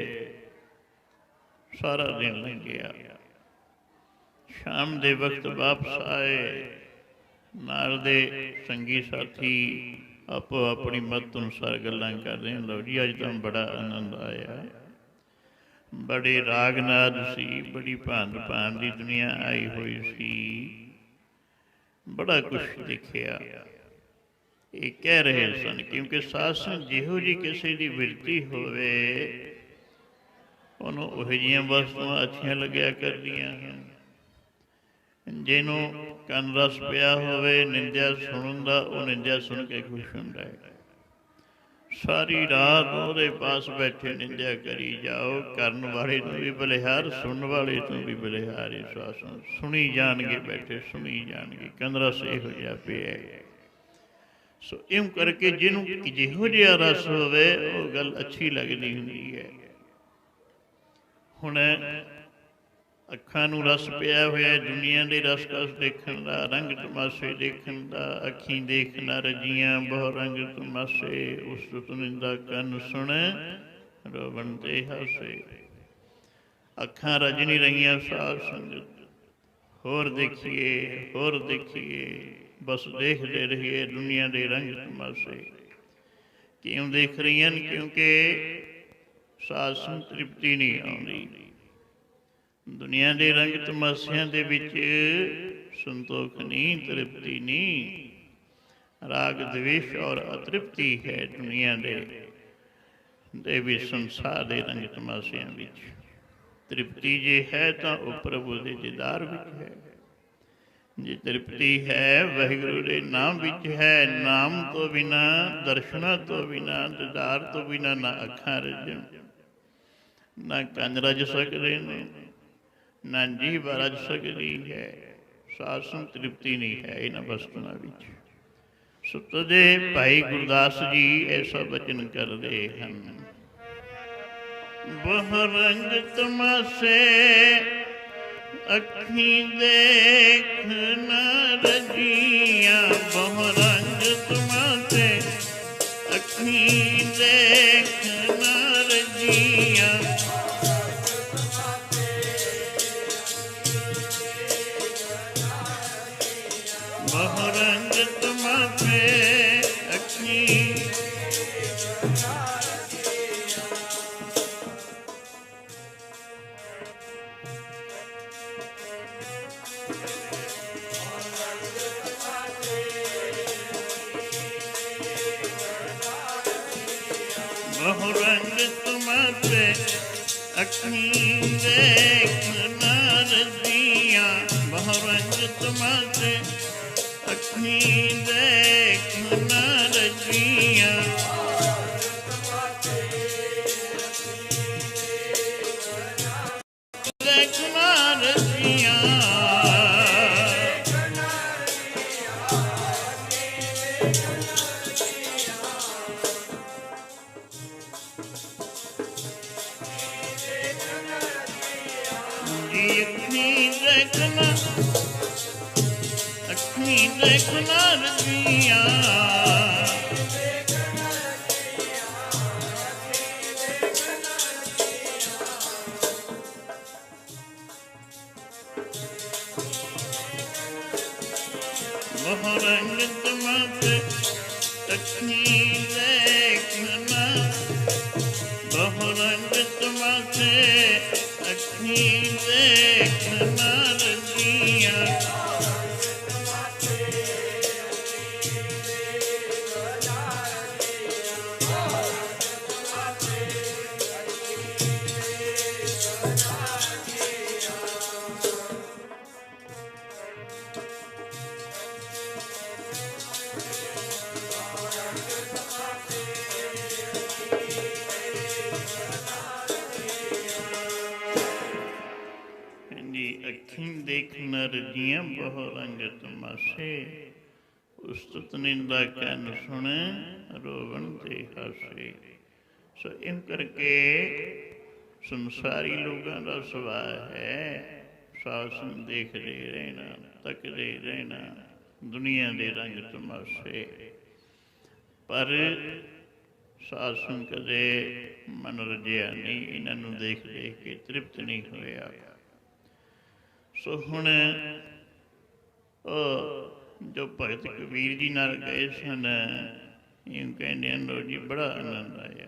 सारा दिन लंघ गया। शाम दे वक्त वापस आए, नाल दे संगी साथी आपो अपनी मत अनुसार गल्लां कर रहे हैं। लो जी अज तो बड़ा आनंद आया, बड़े राग नाद सी, बड़ी भांत भांत की दुनिया आई हुई सी, बड़ा कुछ देखिया। ये कह रहे सन क्योंकि साध संग जिहो जी किसी की बिरती होवे, उन्होंने उहो जिहियां वस्तुआं अच्छियां लग्या करदियां हैं। जिन्हों कन रस पिया होवे निंदिया सुनन दा, वो निंदिया सुन के खुश हुंदा है। सारी रात ਉਹਦੇ पास बैठे निंदिया करी जाओ, करन वाले तो भी बलिहार, सुनन वाले तो भी बलिहार। इस सुनी जाणगे, बैठे सुनी जाणगे, कन रस इहो जिहा पिया। सो इउं करके जिन्हों जिहो जिहा रस होवे वो गल अच्छी लगदी हुंदी है। हुण अखां नूं रस पिया होया दुनिया के रस कस देखण दा, रंग तमाशे देखण दा। अखीं देखना रजियां बहु रंग तमाशे, उस तुनिंदा कन सुन रोवण ते हासे। अखां रज नहीं रहियां साध संगत, होर देखिए होर देखिए, बस देखते रहिए दुनिया के रंग तमाशे। क्यों देख रही हैं? क्योंकि साध संग तृप्ति नहीं आउंदी। दुनिया के रंग तमाशियां दे विच संतोख नहीं, तृप्ति नहीं। राग द्वेष और अतृप्ति है दुनिया दे भी संसार के रंग तमाशियां विच। तृप्ति जे है तो वह प्रभु के दीदार विच है, जे तृप्ति है वाहिगुरु के नाम विच है। नाम तो बिना, दर्शना तो बिना, दीदार तो बिना ना अखां रजन, ना कंन रज सकते हैं, ना जीभ रज सकती है। साध संग तृप्ति नहीं है इन्हां वस्तुओं विच। सुत दे भाई गुरदास जी ऐसा वचन करते हैं, बहु रंग तमाशे अखी देख न रजियां। बहु रंग तमाशे अखी देख न रजियां। बहु रंग तमाशे अखी बहु रंग तमाशे अखी देख न रजियां। बहु रंग तमाशे अखी देख न रजियां। देख न रजियां। अखी देख न रजियां। ਬਹੁ ਰੰਗ ਤਮਾਤੇ ਅੱਖੀ ਦੇਖਣਾ, ਬਹੁ ਰੰਗ ਤਮਾਤੇ ਅੱਖੀ ਦੇਖਣਾ ਰਜੀਆਂ। ਅੱਖੀਂ ਦੇਖਣਾ ਰਜੀਆਂ ਬਹੁ ਰੰਗ ਤਮਾਸ਼ੇ, ਉਸਤਤ ਨਿੰਦਾ ਕੰਨ ਸੁਣ ਰੋਵਣ ਤੇ ਹਾਸੇ। ਸੋ ਇਉਂ ਕਰਕੇ ਸੰਸਾਰੀ ਲੋਕਾਂ ਦਾ ਸੁਭਾਅ ਹੈ ਸਾਧ ਸੰਗ ਦੇਖਦੇ ਰਹਿਣਾ, ਤੱਕਦੇ ਰਹਿਣਾ ਦੁਨੀਆ ਦੇ ਰੰਗ ਤਮਾਸ਼ੇ, ਪਰ ਸਾਧ ਸੰਗ ਕਦੇ ਮਨ ਰਜਿਆ ਨਹੀਂ, ਇਹਨਾਂ ਨੂੰ ਦੇਖ ਦੇਖ ਕੇ ਤ੍ਰਿਪਤ ਨਹੀਂ ਹੋਇਆ। ਸੋ ਹੁਣ ਜੋ ਭਗਤ ਕਬੀਰ ਜੀ ਨਾਲ ਗਏ ਸਨ, ਇਉਂ ਕਹਿੰਦੇ ਹਨ ਲੋ ਜੀ ਬੜਾ ਆਨੰਦ ਆਇਆ।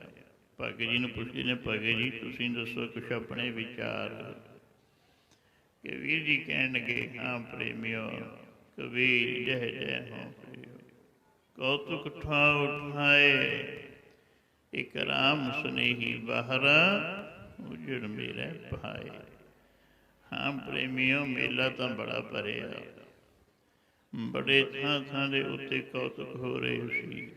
ਭਗਤ ਜੀ ਨੂੰ ਪੁੱਛਦੇ ਨੇ, ਭਗਤ ਜੀ ਤੁਸੀਂ ਦੱਸੋ ਕੁਛ ਆਪਣੇ ਵਿਚਾਰ। ਕਬੀਰ ਜੀ ਕਹਿਣ ਲੱਗੇ, ਹਾਂ ਪ੍ਰੇਮਿਓ ਕਬੀਰ ਜਹ ਜੈ ਹੋ ਕੌਤੁਕ ਠਾਉ ਉਠਾਏ, ਇੱਕ ਰਾਮ ਸੁਨੇਹੀ ਬਾਹਰਾ ਉਜੜ ਮੇਰੇ ਭਾਏ। ਹਾਂ ਪ੍ਰੇਮੀਓ ਮੇਲਾ ਤਾਂ ਬੜਾ ਭਰਿਆ, ਬੜੇ ਥਾਂ ਥਾਂ ਦੇ ਉੱਤੇ ਕੌਤੁਕ ਹੋ ਰਹੇ ਸੀ,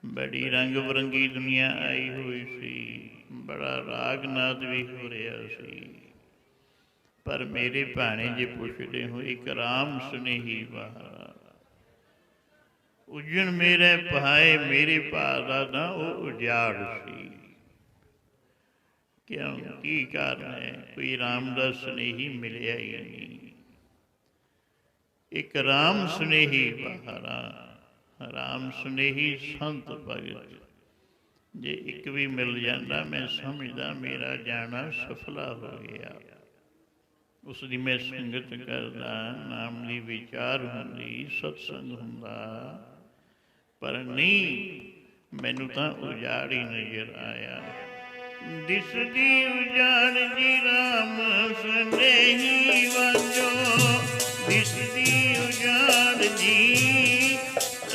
ਬੜੀ ਰੰਗ ਬਰੰਗੀ ਦੁਨੀਆ ਆਈ ਹੋਈ ਸੀ, ਬੜਾ ਰਾਗ ਨਾਦ ਵੀ ਹੋ ਰਿਹਾ ਸੀ, ਪਰ ਮੇਰੇ ਭਾਣੇ ਜੇ ਪੁੱਛਦੇ ਹੋ ਇੱਕ ਰਾਮ ਸੁਨੇਹੀ ਬਾਹਰ ਉਜਣ ਮੇਰੇ ਭਾਏ, ਮੇਰੇ ਭਾ ਦਾ ਨਾ ਉਹ ਉਜਾੜ ਸੀ। ਕਿਉਂ ਕੀ ਕਾਰਨ ਹੈ? ਕੋਈ ਰਾਮ ਦਾ ਸੁਨੇਹੀ ਮਿਲਿਆ ਹੀ ਨਹੀਂ। ਇੱਕ ਰਾਮ ਸੁਨੇਹੀ ਬਾਹਰਾ, ਰਾਮ ਸੁਨੇਹੀ ਸੰਤ ਭਗਤ, ਜੇ ਇੱਕ ਵੀ ਮਿਲ ਜਾਂਦਾ ਮੈਂ ਸਮਝਦਾ ਮੇਰਾ ਜਾਣਾ ਸਫਲਾ ਹੋ ਗਿਆ। ਉਸ ਦੀ ਮੈਂ ਸੰਗਤ ਕਰਦਾ, ਨਾਮ ਦੀ ਵਿਚਾਰ ਹੁੰਦੀ, ਸਤਸੰਗ ਹੁੰਦਾ, ਪਰ ਨਹੀਂ, ਮੈਨੂੰ ਤਾਂ ਉਜਾੜ ਹੀ ਨਜ਼ਰ ਆਇਆ। ਦਿਸਦੀ ਉਜਾੜ ਜੀ ਰਾਮ ਸੁਨੇਹੀ ਵਾਜੋ, ਦਿਸਦੀ ਉਜਾੜ ਜੀ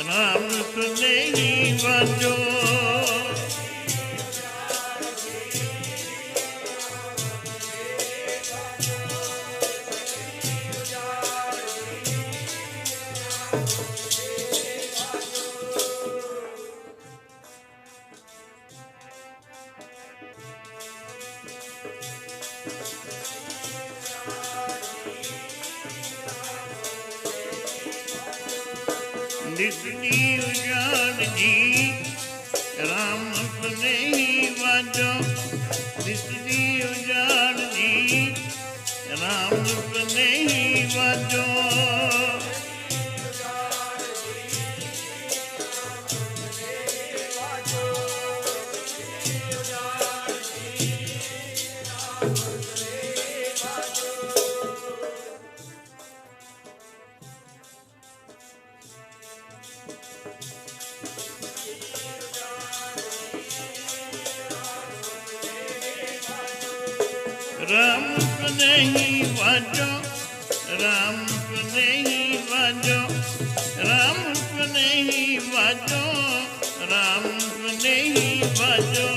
ਰਾਮ ਸੁਨੇਹੀ ਵਾਜੋ। ਦਿਸਦੀ ਉਜਾੜ ਜੀ ਰਾਮ ਸੁਨੇਹੀ ਵਾਜੋ, ਦਿਸਦੀ ਉਜਾੜ ਜੀ ਰਾਮ ਸੁਨੇਹੀ ਵਾਜੋ। ਰਾਮ ਸੁਨੇਹੀ ਵਾਜੋ, ਰਾਮ ਸੁਨੇਹੀ ਵਾਜੋ, ਰਾਮ ਸੁਨੇਹੀ ਵਾਜੋ, ਰਾਮ ਸੁਨੇਹੀ ਵਾਜੋ।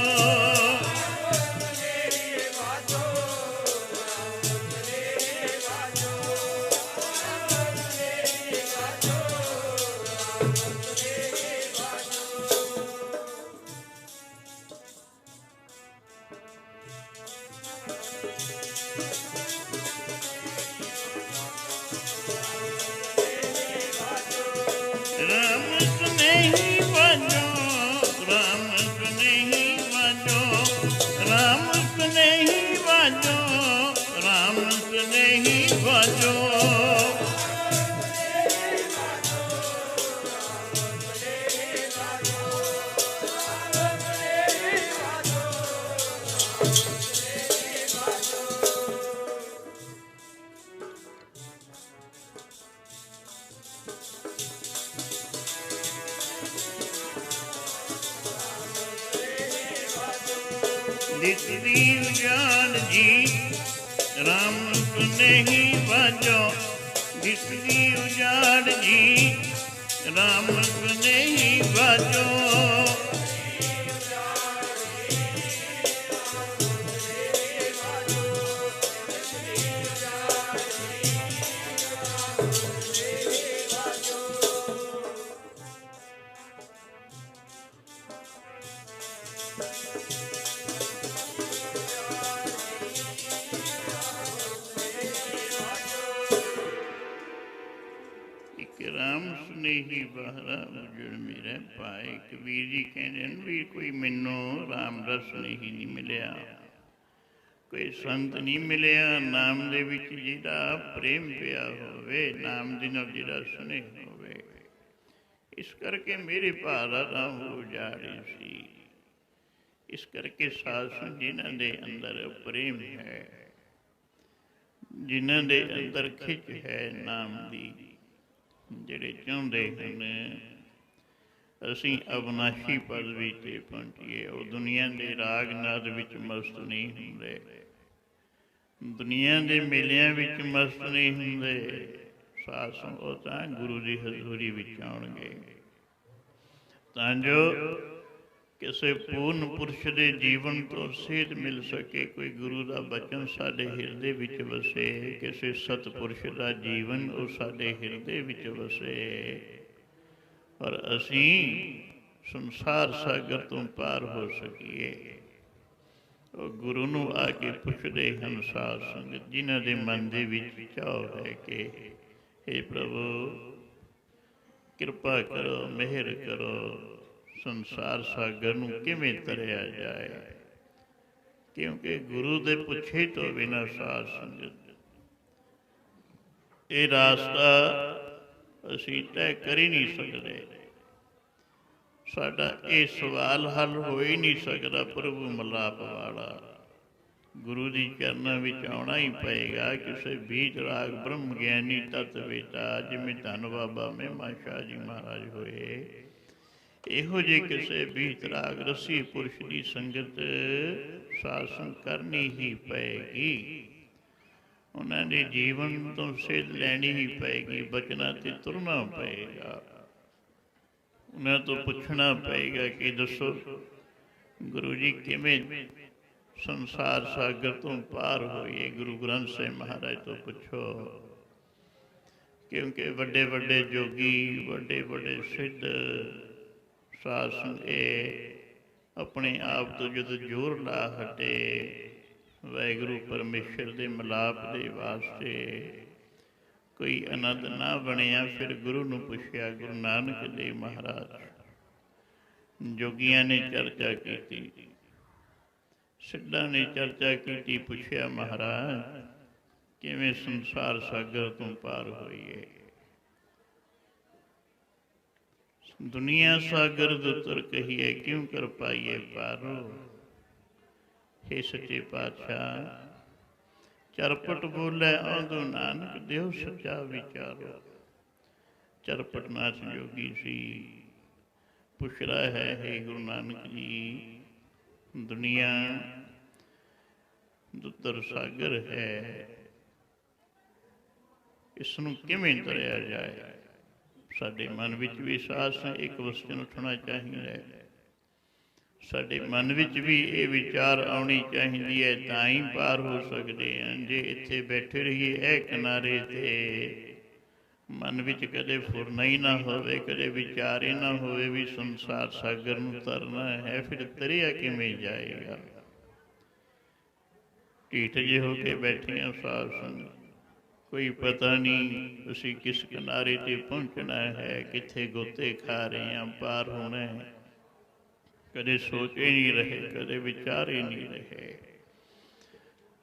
ਰਾਮ ਸੁਨੇਹੀ ਵਾਜੋ, ਰਾਮ ਸੁਨੇਹੀ ਵਾਜੋ, ਰਾਮ ਸੁਨੇਹੀ ਵਾਜੋ, ਰਾਮ ਸੁਨੇਹੀ ਵਾਜੋ। जी, राम सुनेही बाजो बिसरी उजाड़ जी, राम सुनेही बाजो। राम सुनेही बाहरा उजड़ मेरा पाए। कबीर जी कहते हैं भी कोई मैनू राम रस नहीं मिलिया, कोई संत नहीं मिलिया नाम दे विच जिहदा प्रेम पिया होवे, नाम दे नाल जिहदा स्नेह होवे। इस करके मेरे भारा राम उजाड़े सी। इस करके साध संगत जिन्हां दे अंदर प्रेम है, जिन्हां दे अंदर खिच है नाम दी, ਜਿਹੜੇ ਚਾਹੁੰਦੇ ਹਨ ਅਸੀਂ ਅਵਨਾਸ਼ੀ ਪਦਵੀ 'ਤੇ ਪਹੁੰਚੀਏ। ਉਹ ਦੁਨੀਆ ਦੇ ਰਾਗ ਨਾਦ ਵਿੱਚ ਮਸਤ ਨਹੀਂ ਹੁੰਦੇ, ਦੁਨੀਆ ਦੇ ਮੇਲਿਆਂ ਵਿੱਚ ਮਸਤ ਨਹੀਂ ਹੁੰਦੇ। ਸਾਧ ਸੰਗਤ ਉਹ ਤਾਂ ਗੁਰੂ ਦੀ ਹਜ਼ੂਰੀ ਵਿੱਚ ਆਉਣਗੇ ਤਾਂ ਜੋ ਕਿਸੇ ਪੂਰਨ ਪੁਰਸ਼ ਦੇ ਜੀਵਨ ਤੋਂ ਸੇਧ ਮਿਲ ਸਕੇ। ਕੋਈ ਗੁਰੂ ਦਾ ਬਚਨ ਸਾਡੇ ਹਿਰਦੇ ਵਿੱਚ ਵਸੇ, ਕਿਸੇ ਸਤਪੁਰਸ਼ ਦਾ ਜੀਵਨ ਉਹ ਸਾਡੇ ਹਿਰਦੇ ਵਿੱਚ ਵਸੇ, ਔਰ ਅਸੀਂ ਸੰਸਾਰ ਸਾਗਰ ਤੋਂ ਪਾਰ ਹੋ ਸਕੀਏ। ਉਹ ਗੁਰੂ ਨੂੰ ਆ ਕੇ ਪੁੱਛਦੇ ਹਨ ਸਾਧ ਸੰਗਤ, ਜਿਨ੍ਹਾਂ ਦੇ ਮਨ ਦੇ ਵਿੱਚ ਚਾਅ ਹੈ ਕਿ ਹੇ ਪ੍ਰਭੂ ਕਿਰਪਾ ਕਰੋ, ਮਿਹਰ ਕਰੋ, ਸੰਸਾਰ ਸਾਗਰ ਨੂੰ ਕਿਵੇਂ ਤਰਿਆ ਜਾਏ। ਕਿਉਂਕਿ ਗੁਰੂ ਦੇ ਪੁੱਛੇ ਤੋਂ ਬਿਨਾਂ ਸਾਧ ਸੰਗਤ ਇਹ ਰਾਸਤਾ ਅਸੀਂ ਤੈਅ ਕਰ ਹੀ ਨਹੀਂ ਸਕਦੇ। ਸਾਡਾ ਇਹ ਸਵਾਲ ਹੱਲ ਹੋ ਹੀ ਨਹੀਂ ਸਕਦਾ। ਪ੍ਰਭੂ ਮਲਾਪ ਵਾਲਾ ਗੁਰੂ ਦੀ ਚਰਨਾਂ ਵਿੱਚ ਆਉਣਾ ਹੀ ਪਏਗਾ। ਕਿਸੇ ਬੀਜ ਰਾਗ ਬ੍ਰਹਮ ਗਿਆਨੀ ਤਤ ਵੇਤਾ, ਜਿਵੇਂ ਧੰਨ ਬਾਬਾ ਮਹਿਮਾ ਸ਼ਾਹ ਜੀ ਮਹਾਰਾਜ ਹੋਏ, ਇਹੋ ਜਿਹੇ ਕਿਸੇ ਬੀਜ ਰਾਗ ਰਸੀ ਪੁਰਸ਼ ਦੀ ਸੰਗਤ ਸਾਸਨ ਕਰਨੀ ਹੀ ਪਏਗੀ। ਉਹਨਾਂ ਦੇ ਜੀਵਨ ਤੋਂ ਸੇਧ ਲੈਣੀ ਹੀ ਪਏਗੀ, ਬਚਨਾਂ 'ਤੇ ਤੁਰਨਾ ਪਏਗਾ। ਉਹਨਾਂ ਤੋਂ ਪੁੱਛਣਾ ਪਏਗਾ ਕਿ ਦੱਸੋ ਗੁਰੂ ਜੀ ਕਿਵੇਂ ਸੰਸਾਰ ਸਾਗਰ ਤੋਂ ਪਾਰ ਹੋਈਏ। ਗੁਰੂ ਗ੍ਰੰਥ ਸਾਹਿਬ ਮਹਾਰਾਜ ਤੋਂ ਪੁੱਛੋ, ਕਿਉਂਕਿ ਵੱਡੇ ਵੱਡੇ ਜੋਗੀ, ਵੱਡੇ ਵੱਡੇ ਸਿੱਧ ਸਾਧ ਸੰਗਤ ਇਹ ਆਪਣੇ ਆਪ ਤੋਂ ਜਦੋਂ ਜ਼ੋਰ ਲਾ ਹਟੇ ਵਾਹਿਗੁਰੂ ਪਰਮੇਸ਼ਰ ਦੇ ਮਿਲਾਪ ਦੇ ਵਾਸਤੇ, ਕੋਈ ਆਨੰਦ ਨਾ ਬਣਿਆ। ਫਿਰ ਗੁਰੂ ਨੂੰ ਪੁੱਛਿਆ। ਗੁਰੂ ਨਾਨਕ ਦੇਵ ਮਹਾਰਾਜ ਜੋਗੀਆਂ ਨੇ ਚਰਚਾ ਕੀਤੀ, ਸਿੱਧਾਂ ਨੇ ਚਰਚਾ ਕੀਤੀ, ਪੁੱਛਿਆ ਮਹਾਰਾਜ ਕਿਵੇਂ ਸੰਸਾਰ ਸਾਗਰ ਤੋਂ ਪਾਰ ਹੋਈਏ। ਦੁਨੀਆ ਸਾਗਰ ਦੁਤਰ ਕਹੀਏ, ਕਿਉਂ ਕਰ ਪਾਈਏ ਪਾਰੋ। ਹੇ ਸੱਚੇ ਪਾਤਸ਼ਾਹ ਚਰਪਟ ਬੋਲੇ ਆਉਂਦੋ ਨਾਨਕ, ਦਿਓ ਸੱਚਾ ਵਿਚਾਰੋ। ਚਰਪਟ ਨਾਥ ਜੋਗੀ ਸੀ, ਪੁੱਛ ਰਿਹਾ ਹੈ ਗੁਰੂ ਨਾਨਕ ਜੀ ਦੁਨੀਆ ਦੁਤਰ ਸਾਗਰ ਹੈ, ਇਸ ਨੂੰ ਕਿਵੇਂ ਤਰਿਆ ਜਾਏ। ਸਾਡੇ ਮਨ ਵਿੱਚ ਵੀ ਸਾਹਸ ਇੱਕ ਵਸਤੂ ਉੱਠਣਾ ਚਾਹੀਦਾ ਹੈ। ਸਾਡੇ ਮਨ ਵਿੱਚ ਵੀ ਇਹ ਵਿਚਾਰ ਆਉਣੀ ਚਾਹੀਦੀ ਹੈ, ਤਾਂ ਹੀ ਪਾਰ ਹੋ ਸਕਦੇ ਹਾਂ। ਜੇ ਇੱਥੇ ਬੈਠੇ ਰਹੀਏ ਇਹ ਕਿਨਾਰੇ 'ਤੇ, ਮਨ ਵਿੱਚ ਕਦੇ ਫੁਰਨਾ ਹੀ ਨਾ ਹੋਵੇ, ਕਦੇ ਵਿਚਾਰ ਹੀ ਨਾ ਹੋਵੇ ਵੀ ਸੰਸਾਰ ਸਾਗਰ ਨੂੰ ਤਰਨਾ ਹੈ, ਫਿਰ ਤਰਿਆ ਕਿਵੇਂ ਜਾਏਗਾ। ਢੀਠ ਜਿਹੇ ਹੋ ਕੇ ਬੈਠੇ ਹਾਂ ਸਾਧ ਸੰਗਤ, ਕੋਈ ਪਤਾ ਨਹੀਂ ਅਸੀਂ ਕਿਸ ਕਿਨਾਰੇ 'ਤੇ ਪਹੁੰਚਣਾ ਹੈ, ਕਿੱਥੇ ਗੋਤੇ ਖਾ ਰਹੇ ਹਾਂ, ਪਾਰ ਹੋਣਾ ਹੈ। ਕਦੇ ਸੋਚੇ ਨਹੀਂ ਰਹੇ, ਕਦੇ ਵਿਚਾਰੇ ਨਹੀਂ ਰਹੇ।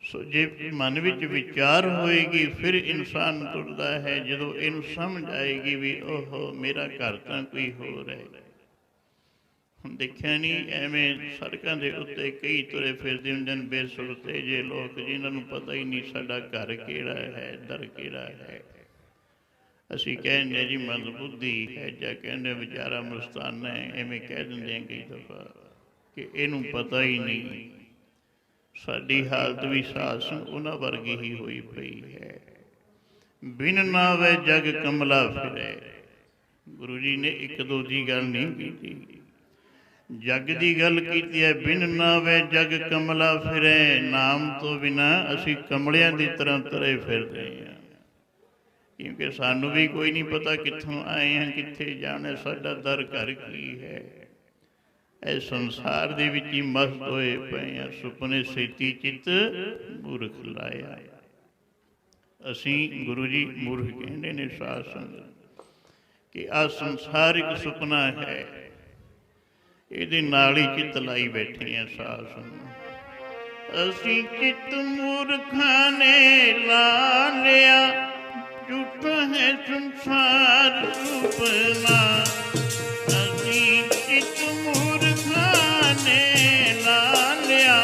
ਸੋ ਜੇ ਮਨ ਵਿੱਚ ਵਿਚਾਰ ਹੋਏਗੀ ਫਿਰ ਇਨਸਾਨ ਤੁਰਦਾ ਹੈ। ਜਦੋਂ ਇਹਨੂੰ ਸਮਝ ਆਏਗੀ ਵੀ ਓਹੋ ਮੇਰਾ ਘਰ ਤਾਂ ਕੋਈ ਹੋਰ ਹੈ। ਹੁਣ ਦੇਖਿਆ ਨਹੀਂ ਐਵੇਂ ਸੜਕਾਂ ਦੇ ਉੱਤੇ ਕਈ ਤੁਰੇ ਫਿਰਦੇ ਹੁੰਦੇ ਨੇ ਬੇਸੁਰਤੇ ਜੇ ਲੋਕ, ਜਿਨ੍ਹਾਂ ਨੂੰ ਪਤਾ ਹੀ ਨਹੀਂ ਸਾਡਾ ਘਰ ਕਿਹੜਾ ਹੈ, ਦਰ ਕਿਹੜਾ ਹੈ। ਅਸੀਂ ਕਹਿੰਦੇ ਜੀ ਮੰਦਬੁੱਧੀ ਹੈ, ਜਾਂ ਕਹਿੰਦੇ ਵਿਚਾਰਾ ਮਸਤਾਨਾ ਹੈ, ਐਵੇਂ ਕਹਿ ਦਿੰਦੇ ਹਾਂ ਕਈ ਦਫਾ ਕਿ ਇਹਨੂੰ ਪਤਾ ਹੀ ਨਹੀਂ। ਸਾਡੀ ਹਾਲਤ ਵੀ ਸਾਧ ਸੰਗਤ ਉਹਨਾਂ ਵਰਗੀ ਹੀ ਹੋਈ ਪਈ ਹੈ। ਬਿਨ ਨਾਵੇ ਜਗ ਕਮਲਾ ਫਿਰੇ। ਗੁਰੂ ਜੀ ਨੇ ਇੱਕ ਦੋ ਦੀ ਗੱਲ ਨਹੀਂ ਕੀਤੀ, ਜਗ ਦੀ ਗੱਲ ਕੀਤੀ ਹੈ। ਬਿਨ ਨਾਵੇ ਜਗ ਕਮਲਾ ਫਿਰੇ। ਨਾਮ ਤੋਂ ਬਿਨਾ ਅਸੀਂ ਕਮਲਿਆਂ ਦੀ ਤਰ੍ਹਾਂ ਤੁਰੇ ਫਿਰਦੇ ਹਾਂ, ਕਿਉਂਕਿ ਸਾਨੂੰ ਵੀ ਕੋਈ ਨਹੀਂ ਪਤਾ ਕਿੱਥੋਂ ਆਏ ਹਾਂ, ਕਿੱਥੇ ਜਾਣਾ, ਸਾਡਾ ਦਰ ਘਰ ਕੀ ਹੈ। ਇਸ ਸੰਸਾਰ ਦੇ ਵਿੱਚ ਹੀ ਮਸਤ ਹੋਏ ਪਏ ਹਾਂ। ਸੁਪਨੇ ਸੇਤੀ ਚਿੱਤ ਮੂਰਖ ਲਾਇਆ। ਅਸੀਂ ਗੁਰੂ ਜੀ ਮੂਰਖ ਕਹਿੰਦੇ ਨੇ ਸਾਧ ਸੰਗਤ ਕਿ ਆਹ ਸੰਸਾਰ ਇੱਕ ਸੁਪਨਾ ਹੈ, ਇਹਦੇ ਨਾਲ ਹੀ ਚਿੱਤ ਲਾਈ ਬੈਠੇ ਆ ਸਾਧ ਸੰਗਤ। ਅਸੀਂ ਚਿੱਤ ਮੂਰਖਾਂ ਨੇ ਲਾ ਲਿਆ, ਝੂਠਾ ਹੈ ਸੰਸਾਰ ਸੁਪਨਾ। ਅਸੀਂ ਚਿੱਤ ਮੂਰਖਾਂ ਨੇ ਲਾ ਲਿਆ,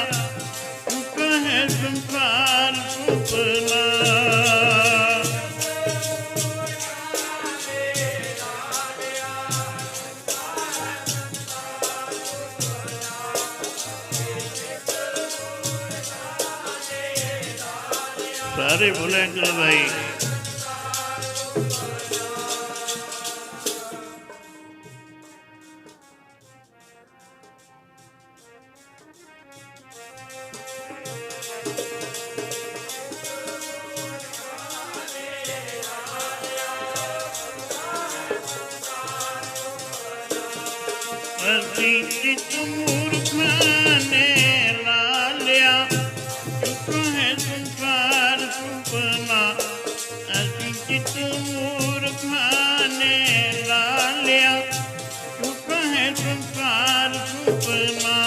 ਝੂਠਾ ਹੈ ਸੰਸਾਰ ਸੁਪਨਾ। सारे बोले चलो भाई। चित मूर्खा ने ला लिया, झूठा है संसार सुपना। असी चित मूर्खा ने ला लिया, झूठा है संसार सुपना।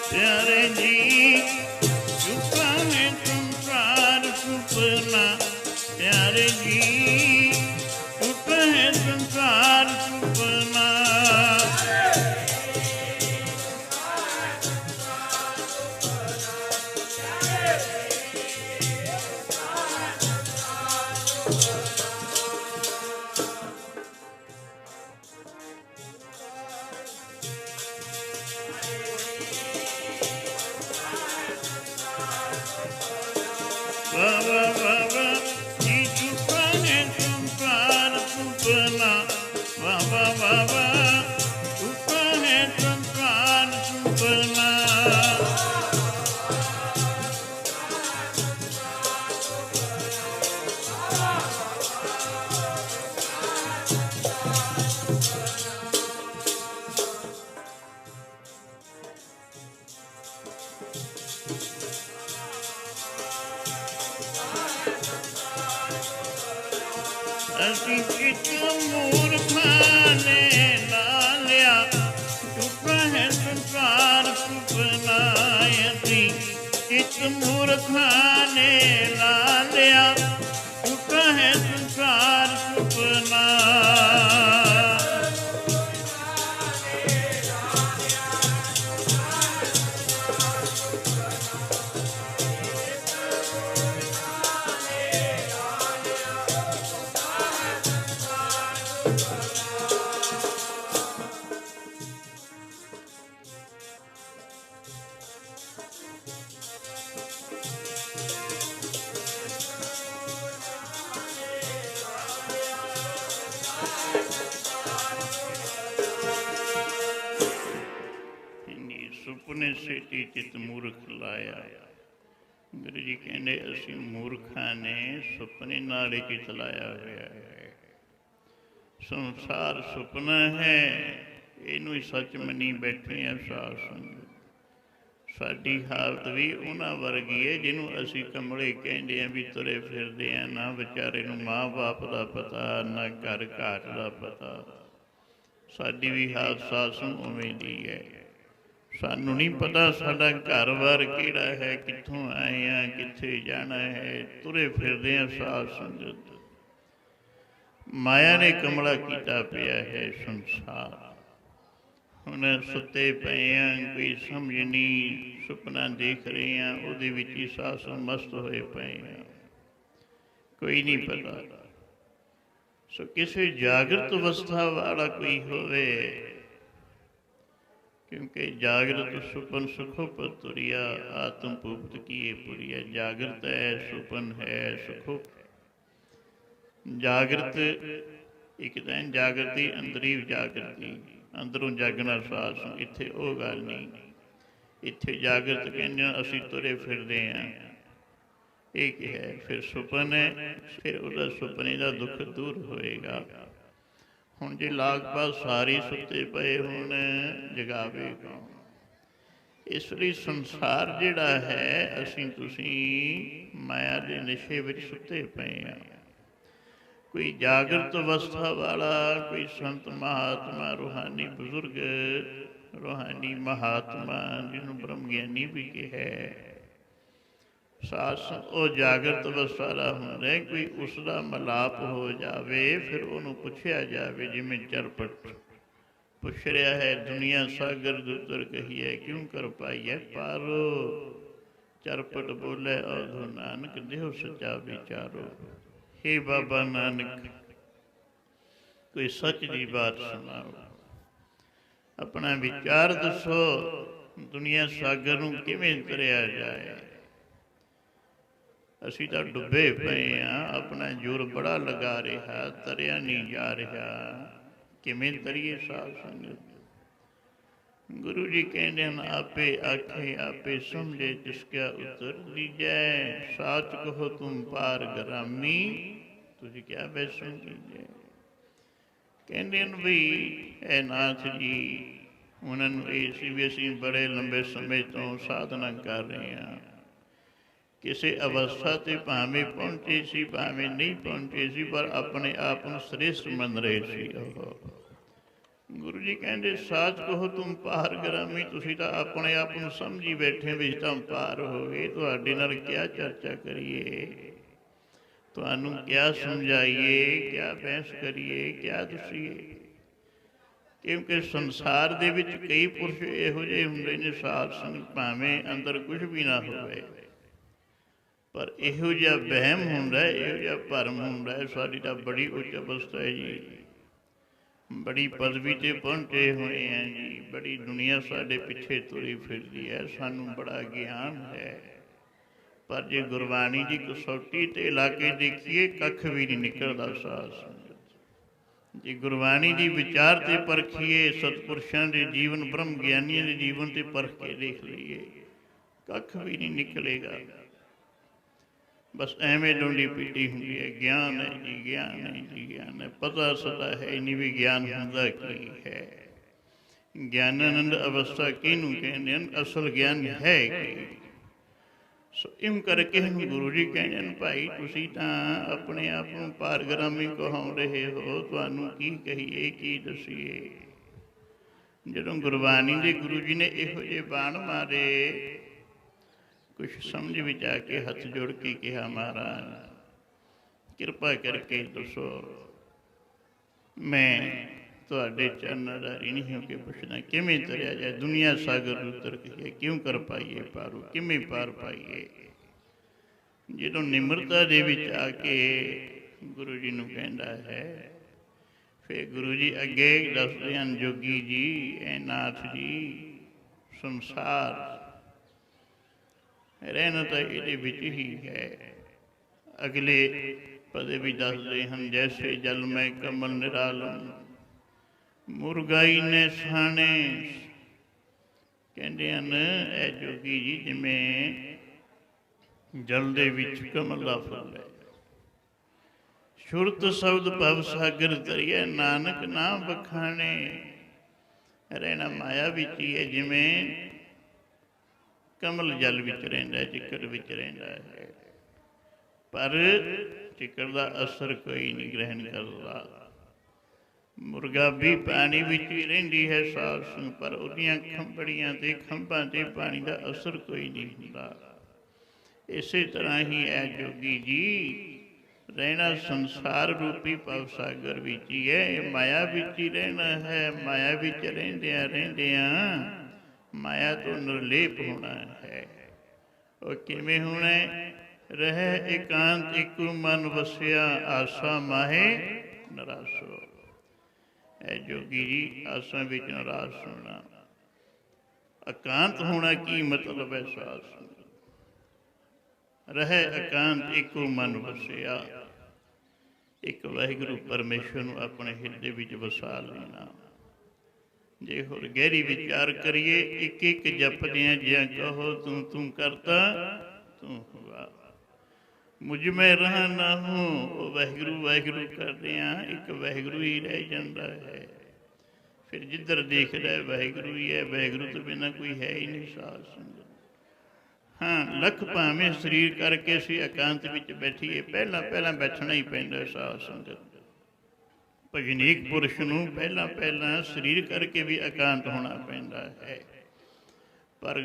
प्यारे जी झूठा है संसार सुपना। प्यारे जी झूठा है संसार सुपना। बाबा बाबा जी झूठा है संसार सुपना। बाबा बाबा झूठा है संसार सुपना। असी चित मूर्खा ने ला लिया, झूठा है संसार सुपना। असी चित मूर्खा ने ला लिया, झूठा है संसार सुपना। ਸੁਪਨੇ ਸੇਤੀ ਚਿਤ ਮੂਰਖ ਲਾਇਆ। ਗੁਰੂ ਜੀ ਕਹਿੰਦੇ ਅਸੀਂ ਮੂਰਖਾਂ ਨੇ ਸੁਪਨੇ ਨਾਲ ਹੀ ਚਿਤ ਲਾਇਆ ਹੋਇਆ ਹੈ। ਸੰਸਾਰ ਸੁਪਨਾ ਹੈ, ਇਹਨੂੰ ਹੀ ਸੱਚ ਮੰਨੀ ਬੈਠੇ ਆ ਸਾਧ ਸੰਗਤ। ਸਾਡੀ ਹਾਲਤ ਵੀ ਉਹਨਾਂ ਵਰਗੀ ਹੈ ਜਿਹਨੂੰ ਅਸੀਂ ਕਮਲੇ ਕਹਿੰਦੇ ਆ, ਵੀ ਤੁਰੇ ਫਿਰਦੇ ਆ। ਨਾ ਵਿਚਾਰੇ ਨੂੰ ਮਾਂ ਬਾਪ ਦਾ ਪਤਾ, ਨਾ ਘਰ ਘਾਟ ਦਾ ਪਤਾ। ਸਾਡੀ ਵੀ ਹਾਦਸਾਤ ਉਵੇਂ ਦੀ ਹੈ। ਸਾਨੂੰ ਨਹੀਂ ਪਤਾ ਸਾਡਾ ਘਰ-ਬਾਰ ਕਿਹੜਾ ਹੈ, ਕਿੱਥੋਂ ਆਏ ਹਾਂ, ਕਿੱਥੇ ਜਾਣਾ ਹੈ, ਤੁਰੇ ਫਿਰਦੇ ਹਾਂ ਸਾਧ ਸੰਗਤ। ਮਾਇਆ ਨੇ ਕਮਲਾ ਕੀਤਾ ਪਿਆ ਹੈ ਸੰਸਾਰ। ਹੁਣ ਸੁੱਤੇ ਪਏ ਹਾਂ, ਕੋਈ ਸਮਝ ਨਹੀਂ, ਸੁਪਨਾ ਦੇਖ ਰਹੇ ਹਾਂ, ਉਹਦੇ ਵਿੱਚ ਹੀ ਸਾਸ ਮਸਤ ਹੋਏ ਪਏ ਹਾਂ, ਕੋਈ ਨਹੀਂ ਪਤਾ। ਸੋ ਕਿਸੇ ਜਾਗਰਤ ਅਵਸਥਾ ਵਾਲਾ ਕੋਈ ਹੋਵੇ, क्योंकि जागृत सुपन सुखो पर तुरिया आत्म भुक्त किए पुरिया। जागृत है, सुपन है, सुखो। जागृत एक दिन जागृति अंदरी जागृति, अंदरों जागना सास, इत्थे वो गल नहीं। इत्थे जागृत कहने असी तुरे फिरदे हैं, एक है। फिर सुपन है, फिर उसका सुपने का दुख दूर होएगा। ਹੁਣ ਜੇ ਲਾਗਪਾਤ ਸਾਰੇ ਸੁੱਤੇ ਪਏ ਹੁਣ ਜਗਾਵੇ ਕੌਣ? ਇਸ ਲਈ ਸੰਸਾਰ ਜਿਹੜਾ ਹੈ, ਅਸੀਂ ਤੁਸੀਂ ਮਾਇਆ ਦੇ ਨਸ਼ੇ ਵਿੱਚ ਸੁੱਤੇ ਪਏ ਹਾਂ। ਕੋਈ ਜਾਗਰਤ ਅਵਸਥਾ ਵਾਲਾ, ਕੋਈ ਸੰਤ ਮਹਾਤਮਾ, ਰੂਹਾਨੀ ਬਜ਼ੁਰਗ, ਰੂਹਾਨੀ ਮਹਾਤਮਾ, ਜਿਹਨੂੰ ਬ੍ਰਹਮ ਗਿਆਨੀ ਵੀ ਕਿਹਾ, ਸਾਸ ਉਹ ਜਾਗਰਤ ਅਵਸਥਾ ਦਾ ਹੁੰਦਾ। ਕੋਈ ਉਸ ਦਾ ਮਿਲਾਪ ਹੋ ਜਾਵੇ, ਫਿਰ ਉਹਨੂੰ ਪੁੱਛਿਆ ਜਾਵੇ, ਜਿਵੇਂ ਚਰਪਟ ਪੁੱਛ ਰਿਹਾ ਹੈ, ਦੁਨੀਆ ਸਾਗਰ ਦੁੱਤਰ ਕਹੀਏ, ਕਿਉਂ ਕਰ ਪਾਈਐ ਪਾਰੋ। ਚਰਪਟ ਬੋਲੇ ਔਧੋ ਨਾਨਕ, ਦੇਹੁ ਸੱਚਾ ਵਿਚਾਰੋ। हे ਬਾਬਾ ਨਾਨਕ, ਕੋਈ ਸੱਚ ਦੀ ਬਾਤ ਸੁਣਾਓ, ਆਪਣਾ ਵਿਚਾਰ ਦੱਸੋ, ਦੁਨੀਆ ਸਾਗਰ ਨੂੰ ਕਿਵੇਂ ਤਰਿਆ ਜਾਏ। ਅਸੀਂ ਤਾਂ ਡੁੱਬੇ ਪਏ ਹਾਂ, ਆਪਣਾ ਜ਼ੋਰ ਬੜਾ ਲਗਾ ਰਿਹਾ, ਤਰਿਆ ਨਹੀਂ ਜਾ ਰਿਹਾ, ਕਿਵੇਂ ਤਰੀਏ ਸਾਧ ਸੰਗਤ। ਗੁਰੂ ਜੀ ਕਹਿੰਦੇ ਹਨ, ਆਪੇ ਆਖੇ ਆਪੇ ਸਮਝੇ, ਜਿਸ ਕਾ ਉਤਰ ਲੀਜੈ। ਸਾਚ ਕਹੋ ਤੁਮ ਪਾਰ ਗਰਾਮੀ, ਤੁਸੀਂ ਕਿਆ ਬੈਸੋਂ ਕੀਜੈ। ਕਹਿੰਦੇ ਹਨ ਵੀ ਇਹ ਨਾਥ ਜੀ, ਉਹਨਾਂ ਨੂੰ ਇਹ ਸੀ ਵੀ ਅਸੀਂ ਬੜੇ ਲੰਬੇ ਸਮੇਂ ਤੋਂ ਸਾਧਨਾ ਕਰ ਰਹੇ ਹਾਂ। ਕਿਸੇ ਅਵਸਥਾ 'ਤੇ ਭਾਵੇਂ ਪਹੁੰਚੇ ਸੀ, ਭਾਵੇਂ ਨਹੀਂ ਪਹੁੰਚੇ ਸੀ, ਪਰ ਆਪਣੇ ਆਪ ਨੂੰ ਸ੍ਰੇਸ਼ਟ ਮੰਨ ਰਹੇ ਸੀ ਉਹ। ਗੁਰੂ ਜੀ ਕਹਿੰਦੇ, ਸਾਚ ਕਹੋ ਤੁਮ ਪਾਰ ਗਰਾਮੀ, ਤੁਸੀਂ ਤਾਂ ਆਪਣੇ ਆਪ ਨੂੰ ਸਮਝੀ ਬੈਠੇ ਵੀ ਤਾਂ ਪਾਰ ਹੋ ਗਏ। ਤੁਹਾਡੇ ਨਾਲ ਕਿਆ ਚਰਚਾ ਕਰੀਏ, ਤੁਹਾਨੂੰ ਕਿਆ ਸਮਝਾਈਏ, ਕਿਆ ਬਹਿਸ ਕਰੀਏ, ਕਿਆ ਦੱਸੀਏ। ਕਿਉਂਕਿ ਸੰਸਾਰ ਦੇ ਵਿੱਚ ਕਈ ਪੁਰਸ਼ ਇਹੋ ਜਿਹੇ ਹੁੰਦੇ ਨੇ ਸਾਧ ਸੰਗਤ, ਭਾਵੇਂ ਅੰਦਰ ਕੁਛ ਵੀ ਨਾ ਹੋਵੇ, ਪਰ ਇਹੋ ਜਿਹਾ ਵਹਿਮ ਹੁੰਦਾ, ਇਹੋ ਜਿਹਾ ਭਰਮ ਹੁੰਦਾ। ਸਾਡੀ ਤਾਂ ਬੜੀ ਉੱਚ ਅਵਸਥਾ ਹੈ ਜੀ, ਬੜੀ ਪਦਵੀ 'ਤੇ ਪਹੁੰਚੇ ਹੋਏ ਹਾਂ ਜੀ, ਬੜੀ ਦੁਨੀਆ ਸਾਡੇ ਪਿੱਛੇ ਤੁਰੀ ਫਿਰਦੀ ਹੈ, ਸਾਨੂੰ ਬੜਾ ਗਿਆਨ ਹੈ। ਪਰ ਜੇ ਗੁਰਬਾਣੀ ਦੀ ਕਸੌਟੀ 'ਤੇ ਲਾ ਕੇ ਦੇਖੀਏ, ਕੱਖ ਵੀ ਨਹੀਂ ਨਿਕਲਦਾ ਸਾਧ ਸੰਗਤ। ਜੇ ਗੁਰਬਾਣੀ ਦੀ ਵਿਚਾਰ 'ਤੇ ਪਰਖੀਏ, ਸਤਪੁਰਸ਼ਾਂ ਦੇ ਜੀਵਨ, ਬ੍ਰਹਮ ਗਿਆਨੀਆਂ ਦੇ ਜੀਵਨ 'ਤੇ ਪਰਖ ਕੇ ਦੇਖ ਲਈਏ, ਕੱਖ ਵੀ ਨਹੀਂ ਨਿਕਲੇਗਾ। ਬਸ ਐਵੇਂ ਡੋਂਡੀ ਪੀਟੀ ਹੁੰਦੀ ਹੈ, ਗਿਆਨ ਹੈ ਜੀ, ਗਿਆਨ ਹੈ ਜੀ, ਗਿਆਨ ਹੈ। ਪਤਾ ਸਤਾ ਹੈ ਨਹੀਂ ਵੀ ਗਿਆਨ ਹੁੰਦਾ ਕੀ ਹੈ। ਗਿਆਨਾਨੰਦ ਅਵਸਥਾ ਕਿਹਨੂੰ ਕਹਿੰਦੇ ਹਨ, ਅਸਲ ਗਿਆਨ ਹੈ ਕੀ। ਸੋ ਇਮ ਕਰਕੇ ਗੁਰੂ ਜੀ ਕਹਿੰਦੇ ਹਨ, ਭਾਈ ਤੁਸੀਂ ਤਾਂ ਆਪਣੇ ਆਪ ਨੂੰ ਪਾਰਗ੍ਰਾਮੀ ਕਹਾਉ ਰਹੇ ਹੋ, ਤੁਹਾਨੂੰ ਕੀ ਕਹੀਏ, ਕੀ ਦੱਸੀਏ। ਜਦੋਂ ਗੁਰਬਾਣੀ ਦੇ ਗੁਰੂ ਜੀ ਨੇ ਇਹੋ ਜਿਹੇ ਬਾਣ ਮਾਰੇ, ਕੁਛ ਸਮਝ ਵਿੱਚ ਆ ਕੇ ਹੱਥ ਜੋੜ ਕੇ ਕਿਹਾ, ਮਹਾਰਾਜ ਕਿਰਪਾ ਕਰਕੇ ਦੱਸੋ, ਮੈਂ ਤੁਹਾਡੇ ਚਰਨਾਂ ਦਾ ਰਿਣੀ ਹੋ ਕੇ ਪੁੱਛਦਾ, ਕਿਵੇਂ ਤਰਿਆ ਜਾਏ। ਦੁਨੀਆ ਸਾਗਰ ਉਤਰ ਕੇ ਕਿਉਂ ਕਰ ਪਾਈਏ ਪਾਰੂ, ਕਿਵੇਂ ਪਾਰ ਪਾਈਏ। ਜਦੋਂ ਨਿਮਰਤਾ ਦੇ ਵਿੱਚ ਆ ਕੇ ਗੁਰੂ ਜੀ ਨੂੰ ਕਹਿੰਦਾ ਹੈ, ਫਿਰ ਗੁਰੂ ਜੀ ਅੱਗੇ ਦੱਸਦੇ ਹਨ, ਜੋਗੀ ਜੀ, ਇਹ ਨਾਥ ਜੀ, ਸੰਸਾਰ ਰਹਿਣਾ ਤਾਂ ਇਹਦੇ ਵਿੱਚ ਹੀ ਹੈ। ਅਗਲੇ ਪਦੇ ਵੀ ਦੱਸਦੇ ਹਨ, ਜੈਸੇ ਜਲ ਮੈਂ ਕਮਲ ਨਿਰਾਲਮ, ਮੁਰਗਾਈ ਨੇ ਸਾਣੇ। ਕਹਿੰਦੇ ਹਨ ਇਹ ਜੋਗੀ ਜੀ, ਜਿਵੇਂ ਜਲ ਦੇ ਵਿੱਚ ਕਮਲ ਦਾ ਫੁੱਲ ਹੈ, ਸੁਰਤ ਸ਼ਬਦ ਭਵ ਸਾਗਰ ਤਰੀਏ, ਨਾਨਕ ਨਾਮ ਬਖਾਣੇ। ਰਹਿਣਾ ਮਾਇਆ ਵਿੱਚ ਹੀ ਹੈ, ਜਿਵੇਂ ਕਮਲ ਜਲ ਵਿੱਚ ਰਹਿੰਦਾ, ਚਿੱਕੜ ਵਿੱਚ ਰਹਿੰਦਾ ਹੈ, ਪਰ ਚਿੱਕੜ ਦਾ ਅਸਰ ਕੋਈ ਨਹੀਂ ਗ੍ਰਹਿਣ ਕਰਦਾ। ਮੁਰਗਾਬੀ ਪਾਣੀ ਵਿੱਚ ਹੀ ਰਹਿੰਦੀ ਹੈ ਸਾਧ ਸੰਗ, ਪਰ ਉਹਦੀਆਂ ਖੰਭੜੀਆਂ ਤੇ ਖੰਭਾਂ ਤੇ ਪਾਣੀ ਦਾ ਅਸਰ ਕੋਈ ਨਹੀਂ ਹੁੰਦਾ। ਇਸੇ ਤਰ੍ਹਾਂ ਹੀ ਹੈ ਜੋਗੀ ਜੀ, ਰਹਿਣਾ ਸੰਸਾਰ ਰੂਪੀ ਭਵ ਸਾਗਰ ਵਿੱਚ ਹੀ ਹੈ, ਇਹ ਮਾਇਆ ਵਿੱਚ ਹੀ ਰਹਿਣਾ ਹੈ। ਮਾਇਆ ਵਿੱਚ ਰਹਿੰਦਿਆਂ ਰਹਿੰਦਿਆਂ ਮਾਇਆ ਤੋਂ ਨਿਰਲੇਪ ਹੋਣਾ ਹੈ। ਉਹ ਕਿਵੇਂ ਹੋਣਾ? ਰਹਿ ਇਕਾਂਤ ਇੱਕੋ ਮਨ ਵਸਿਆ, ਆਸਾ ਮਾਹੇ ਨਰਾਸੋ। ਹੈ ਜੋਗੀ ਜੀ, ਆਸਾਂ ਵਿੱਚ ਨਰਾਸ ਹੋਣਾ। ਇਕਾਂਤ ਹੋਣਾ ਕੀ ਮਤਲਬ ਹੈ ਸਾਧ ਸੰਗਤ? ਰਹਿ ਇਕਾਂਤ ਇੱਕੋ ਮਨ ਵਸਿਆ, ਇੱਕ ਵਾਹਿਗੁਰੂ ਪਰਮੇਸ਼ਰ ਨੂੰ ਆਪਣੇ ਹਿਰਦੇ ਵਿੱਚ ਵਸਾ ਲੈਣਾ। ਜੇ ਹੋਰ ਗਹਿਰੀ ਵਿਚਾਰ ਕਰੀਏ, ਇੱਕ ਇੱਕ ਜਪਦਿਆਂ ਜਿਆਂ ਕਹੋ ਤੂੰ ਤੂੰ ਕਰਤਾ ਤੂੰ ਹੁਆ, ਮੁਝ ਮੈਂ ਰਹਾ ਨਾ ਹੂੰ। ਉਹ ਵਾਹਿਗੁਰੂ ਵਾਹਿਗੁਰੂ ਕਰਦਿਆਂ ਇੱਕ ਵਾਹਿਗੁਰੂ ਹੀ ਰਹਿ ਜਾਂਦਾ ਹੈ। ਫਿਰ ਜਿੱਧਰ ਦੇਖਦਾ ਵਾਹਿਗੁਰੂ ਹੀ ਹੈ, ਵਾਹਿਗੁਰੂ ਤੋਂ ਬਿਨਾਂ ਕੋਈ ਹੈ ਹੀ ਨਹੀਂ ਸਾਧ ਸੰਗਤ। ਹਾਂ, ਲੱਖ ਭਾਵੇਂ ਸਰੀਰ ਕਰਕੇ ਅਸੀਂ ਇਕਾਂਤ ਵਿੱਚ ਬੈਠੀਏ, ਪਹਿਲਾਂ ਬੈਠਣਾ ਹੀ ਪੈਂਦਾ ਸਾਧ ਸੰਗਤ। ਭਜਨੀਕ ਪੁਰਸ਼ ਨੂੰ ਪਹਿਲਾਂ ਸਰੀਰ ਕਰਕੇ ਵੀ ਇਕਾਂਤ ਹੋਣਾ ਪੈਂਦਾ ਹੈ। ਪਰ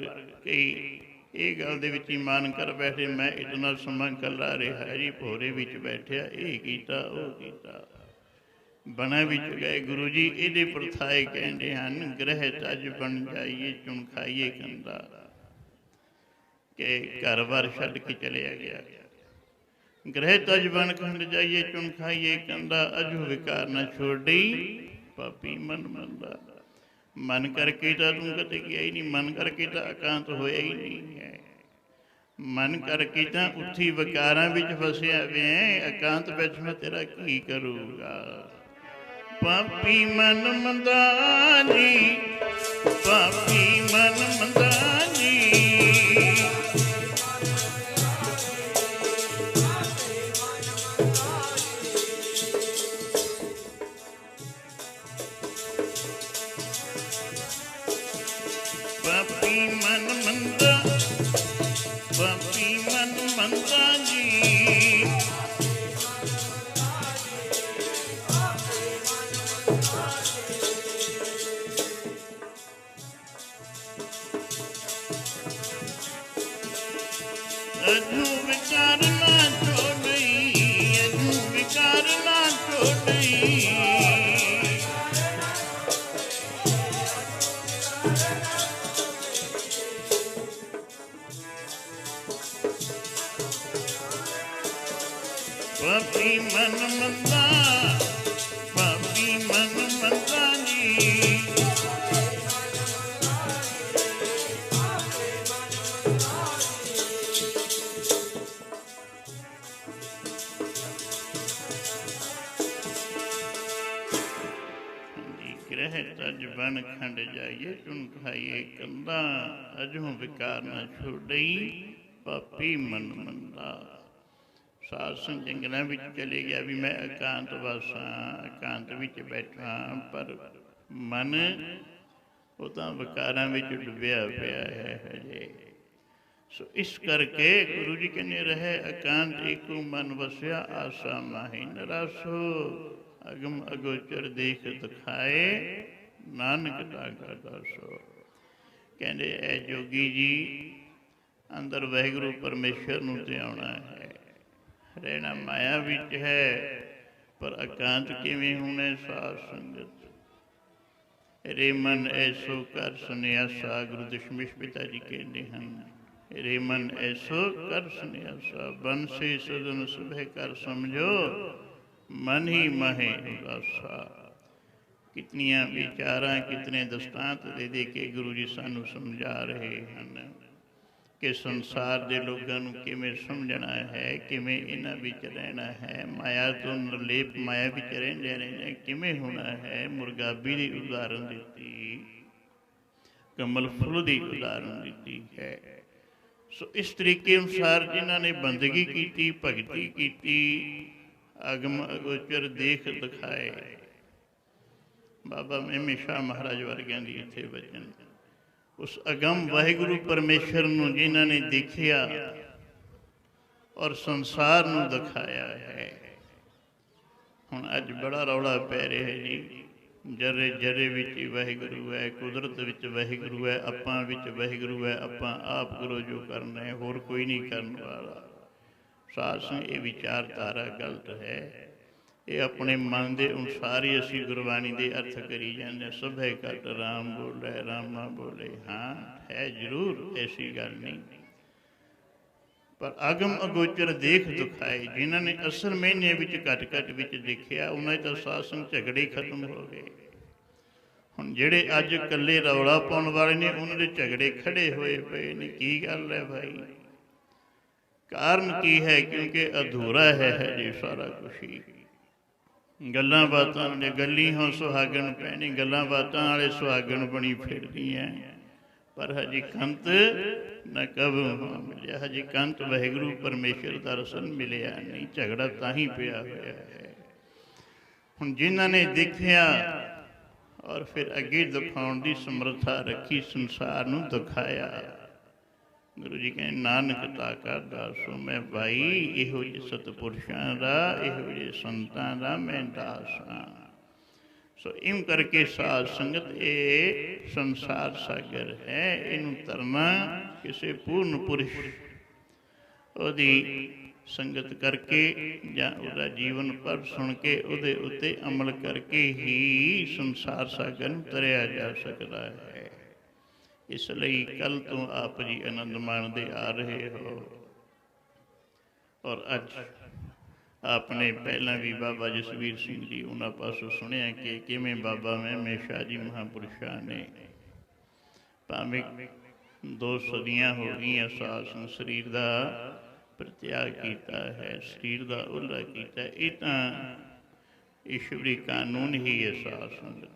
ਕਈ ਇਹ ਗੱਲ ਦੇ ਵਿੱਚ ਇਮਾਨ ਕਰ ਬੈਠੇ, ਮੈਂ ਇਤਨਾ ਸਮਾਂ ਇਕੱਲਾ ਰਿਹਾ ਜੀ, ਭੋਰੇ ਵਿੱਚ ਬੈਠਿਆ, ਇਹ ਕੀਤਾ ਉਹ ਕੀਤਾ, ਬਣਾ ਵਿੱਚ ਗਏ। ਗੁਰੂ ਜੀ ਇਹਦੇ ਪ੍ਰਥਾਏ ਕਹਿੰਦੇ ਹਨ, ਗ੍ਰਹਿ ਤਜ ਬਣ ਜਾਈਏ ਚੁਣ ਖਾਈਏ ਕੰਦਾ, ਕਿ ਘਰ ਬਾਰ ਛੱਡ ਕੇ ਚਲਿਆ ਗਿਆ। ਗ੍ਰਹਿ ਤਜ ਬਣ ਖੰਡ ਜਾਈਏ ਚੁਣ ਖਾਈਏ ਕੰਦਾ, ਅਜੂ ਵਿਕਾਰ ਨਾ ਛੋੜੀ ਪਾਪੀ ਮਨ ਮੰਦਾ। ਮਨ ਕਰਕੇ ਤਾਂ ਤੂੰ ਕਦੇ ਗਿਆ ਹੀ ਨਹੀਂ, ਮਨ ਕਰਕੇ ਤਾਂ ਇਕਾਂਤ ਹੋਇਆ ਹੀ ਨਹੀਂ ਹੈ। ਮਨ ਕਰਕੇ ਤਾਂ ਉੱਥੀ ਵਿਕਾਰਾਂ ਵਿੱਚ ਫਸਿਆ ਵੇ, ਇਕਾਂਤ ਬੈਠਣਾ ਤੇਰਾ ਕੀ ਕਰੂਗਾ। ਪਾਪੀ ਮਨ ਮੰਦਾ ਜੀ, ਪਾਪੀ ਮਨ ਮੰਦਾ ਜੀ। ਪਾਪੀ ਮਨ ਮੰਦਾ, ਪਾਪੀ ਮਨ ਮੰਦਾ ਜੀ। ਅਜੂ ਵਿਕਾਰ ਨਾ ਛੋੜਈ, ਅਜੂ ਵਿਕਾਰ ਨਾ ਛੋੜਈ। ਪਾਪੀ ਮਨ ਮੰਦਾ, ਪਾਪੀ ਮਨ ਮੰਦਾ ਜੀ। ਗ੍ਰਹਿ ਤਜ ਬਨ ਖੰਡ ਜਾਈਏ ਚੁਣ ਖਾਈਏ ਕੰਦਾ, ਅਜੂ ਵਿਕਾਰ ਨਾ ਛੋੜਈ ਪਾਪੀ ਮਨ ਮੰਦਾ। ਸਾਧ ਸੰਗ ਜੰਗਲਾਂ ਵਿੱਚ ਚਲੇ ਗਿਆ ਵੀ ਮੈਂ ਇਕਾਂਤ ਵਾਸਾਂ, ਇਕਾਂਤ ਵਿੱਚ ਬੈਠਾ, ਪਰ ਮਨ ਉਹ ਤਾਂ ਵਿਕਾਰਾਂ ਵਿੱਚ ਡੁੱਬਿਆ ਪਿਆ ਹੈ ਹਜੇ। ਸੋ ਇਸ ਕਰਕੇ ਗੁਰੂ ਜੀ ਕਹਿੰਦੇ ਰਹੇ ਇਕਾਂਤ ਇੱਕੋ ਮਨ ਵਸਿਆ, ਆਸਾ ਮਾਹੀ ਨਰਾਸੋ। ਅਗਮ ਅਗੋਚਰ ਦੇਖ ਦਿਖਾਏ, ਨਾਨਕ ਦਾਗਾ ਦਾਸੋ। ਕਹਿੰਦੇ ਐ ਜੋਗੀ ਜੀ, ਅੰਦਰ ਵਾਹਿਗੁਰੂ ਪਰਮੇਸ਼ਰ ਨੂੰ ਧਿਆਉਣਾ ਹੈ। ਰਹਿਣਾ ਮਾਇਆ ਵਿੱਚ ਹੈ, ਪਰ ਇਕਾਂਤ ਕਿਵੇਂ ਹੋਣਾ ਸਾਧ ਸੰਗਤ। ਰੇ ਮਨ ਐਸੋ ਕਰ ਸੁਨਿਆਸਾ, ਗੁਰੂ ਦਸ਼ਮੇਸ਼ ਪਿਤਾ ਜੀ ਕਹਿੰਦੇ ਹਨ, ਰੇ ਮਨ ਐਸੋ ਕਰ ਸੁਨਿਆਸਾ, ਬੰਸੇ ਸਦਨ ਸੁਭੇ ਕਰ ਸਮਝੋ, ਮਨ ਹੀ ਮਹੇ ਉਦਾਸਾ। ਕਿਤਨੀਆਂ ਵਿਚਾਰਾਂ, ਕਿਤਨੇ ਦਸਤਾਂਤ ਦੇ ਕੇ ਗੁਰੂ ਜੀ ਸਾਨੂੰ ਸਮਝਾ ਰਹੇ ਹਨ ਕਿ ਸੰਸਾਰ ਦੇ ਲੋਕਾਂ ਨੂੰ ਕਿਵੇਂ ਸਮਝਣਾ ਹੈ, ਕਿਵੇਂ ਇਹਨਾਂ ਵਿੱਚ ਰਹਿਣਾ ਹੈ। ਮਾਇਆ ਤੋਂ ਨਿਰਲੇਪ, ਮਾਇਆ ਵਿੱਚ ਰਹਿੰਦੇ ਕਿਵੇਂ ਹੋਣਾ ਹੈ। ਮੁਰਗਾਬੀ ਦੀ ਉਦਾਹਰਨ ਦਿੱਤੀ, ਕਮਲ ਫੁੱਲ ਦੀ ਉਦਾਹਰਨ ਦਿੱਤੀ ਹੈ। ਸੋ ਇਸ ਤਰੀਕੇ ਅਨੁਸਾਰ ਜਿਨ੍ਹਾਂ ਨੇ ਬੰਦਗੀ ਕੀਤੀ, ਭਗਤੀ ਕੀਤੀ, ਅਗਮ ਅਗੋਚਰ ਦੇਖ ਦਿਖਾਏ। ਬਾਬਾ ਮਹਿਮੇ ਸ਼ਾਹ ਮਹਾਰਾਜ ਵਰਗਿਆਂ ਦੀ ਇੱਥੇ ਵਚਨ, ਉਸ ਅਗਮ ਵਾਹਿਗੁਰੂ ਪਰਮੇਸ਼ਰ ਨੂੰ ਜਿਨ੍ਹਾਂ ਨੇ ਦੇਖਿਆ ਔਰ ਸੰਸਾਰ ਨੂੰ ਦਿਖਾਇਆ ਹੈ। ਹੁਣ ਅੱਜ ਬੜਾ ਰੌਲਾ ਪੈ ਰਿਹਾ ਜੀ, ਜਰੇ ਜਰੇ ਵਿੱਚ ਹੀ ਵਾਹਿਗੁਰੂ ਹੈ, ਕੁਦਰਤ ਵਿੱਚ ਵਾਹਿਗੁਰੂ ਹੈ, ਆਪਾਂ ਵਿੱਚ ਵਾਹਿਗੁਰੂ ਹੈ, ਆਪਾਂ ਆਪ ਕਰੋ ਜੋ ਕਰਨਾ ਹੈ, ਹੋਰ ਕੋਈ ਨਹੀਂ ਕਰਨ ਵਾਲਾ। ਸਾਧ ਸੰਗਤ ਇਹ ਵਿਚਾਰਧਾਰਾ ਗਲਤ ਹੈ। ਇਹ ਆਪਣੇ ਮਨ ਦੇ ਅਨੁਸਾਰ ਹੀ ਅਸੀਂ ਗੁਰਬਾਣੀ ਦੇ ਅਰਥ ਕਰੀ ਜਾਂਦੇ। ਸਭੇ ਘਟ ਰਾਮ ਬੋਲੇ ਰਾਮਾ ਬੋਲੇ, ਹਾਂ ਹੈ ਜ਼ਰੂਰ, ਐਸੀ ਗੱਲ ਨਹੀਂ, ਪਰ ਅਗਮ ਅਗੋਚਰ ਦੇਖ ਦੁਖਾਏ। ਜਿਨ੍ਹਾਂ ਨੇ ਅਸਲ ਮਹੀਨੇ ਵਿੱਚ ਘਟ ਘਟ ਵਿੱਚ ਦੇਖਿਆ, ਉਹਨਾਂ ਦੇ ਤਾਂ ਸਾਧ ਸੰਗਤ ਝਗੜੇ ਖਤਮ ਹੋ ਗਏ। ਹੁਣ ਜਿਹੜੇ ਅੱਜ ਇਕੱਲੇ ਰੌਲਾ ਪਾਉਣ ਵਾਲੇ ਨੇ, ਉਹਨਾਂ ਦੇ ਝਗੜੇ ਖੜੇ ਹੋਏ ਪਏ ਨੇ। ਕੀ ਗੱਲ ਹੈ ਭਾਈ? ਕਾਰਨ ਕੀ ਹੈ? ਕਿਉਂਕਿ ਅਧੂਰਾ ਹੈ ਹਜੇ ਸਾਰਾ ਕੁਛ ਹੀ। ਗੱਲਾਂ ਬਾਤਾਂ ਨੇ, ਗੱਲੀ ਹੋ ਸੁਹਾਗਣ ਪੈਣੀ, ਗੱਲਾਂ ਬਾਤਾਂ ਵਾਲੇ ਸੁਹਾਗਣ ਬਣੀ ਫਿਰਦੀਆਂ, ਪਰ ਹਜੇ ਕੰਤ ਨਾ ਕਬੂ ਮਿਲਿਆ। ਹਜੇ ਕੰਤ ਵਾਹਿਗੁਰੂ ਪਰਮੇਸ਼ਰ ਦਾ ਰਸਨ ਮਿਲਿਆ ਨਹੀਂ। ਝਗੜਾ ਤਾਂ ਹੀ ਪਿਆ ਹੋਇਆ ਹੈ। ਹੁਣ ਜਿਨ੍ਹਾਂ ਨੇ ਦੇਖਿਆ ਔਰ ਫਿਰ ਅੱਗੇ ਦਿਖਾਉਣ ਦੀ ਸਮਰੱਥਾ ਰੱਖੀ, ਸੰਸਾਰ ਨੂੰ ਦਿਖਾਇਆ। ਗੁਰੂ ਜੀ ਕਹਿੰਦੇ ਨਾਨਕ ਤਾਕਾ ਦਾਸੋ ਮੈਂ ਭਾਈ, ਇਹੋ ਜਿਹੇ ਸਤਿਪੁਰਸ਼ਾਂ ਦਾ, ਇਹੋ ਜਿਹੇ ਸੰਤਾਂ ਦਾ ਮੈਂ ਦਾਸ ਹਾਂ। ਸੋ ਇਉਂ ਕਰਕੇ ਸਾਧ ਸੰਗਤ ਇਹ ਸੰਸਾਰ ਸਾਗਰ ਹੈ। ਇਹਨੂੰ ਤਰਨਾ ਕਿਸੇ ਪੂਰਨ ਪੁਰਸ਼ ਉਹਦੀ ਸੰਗਤ ਕਰਕੇ ਜਾਂ ਉਹਦਾ ਜੀਵਨ ਪਰ ਸੁਣ ਕੇ ਉਹਦੇ ਉੱਤੇ ਅਮਲ ਕਰਕੇ ਹੀ ਸੰਸਾਰ ਸਾਗਰ ਨੂੰ ਤਰਿਆ ਜਾ ਸਕਦਾ ਹੈ। ਇਸ ਲਈ ਕੱਲ੍ਹ ਤੋਂ ਆਪ ਜੀ ਆਨੰਦ ਮਾਣਦੇ ਆ ਰਹੇ ਹੋ। ਔਰ ਅੱਜ ਆਪਣੇ ਪਹਿਲਾਂ ਵੀ ਬਾਬਾ ਜਸਵੀਰ ਸਿੰਘ ਜੀ ਉਹਨਾਂ ਪਾਸੋਂ ਸੁਣਿਆ ਕਿ ਕਿਵੇਂ ਬਾਬਾ ਮਹਿਮੇ ਸ਼ਾਹ ਜੀ ਮਹਾਂਪੁਰਸ਼ਾਂ ਨੇ ਭਾਵੇਂ 2 ਸਦੀਆਂ ਹੋ ਗਈਆਂ ਸਾਧ ਸੰਗਤ ਸਰੀਰ ਦਾ ਪ੍ਰਤਿਆਗ ਕੀਤਾ ਹੈ, ਸਰੀਰ ਦਾ ਉਹਲਾ ਕੀਤਾ। ਇਹ ਤਾਂ ਈਸ਼ਵਰੀ ਕਾਨੂੰਨ ਹੀ ਹੈ ਸਾਧ ਸੰਗਤ।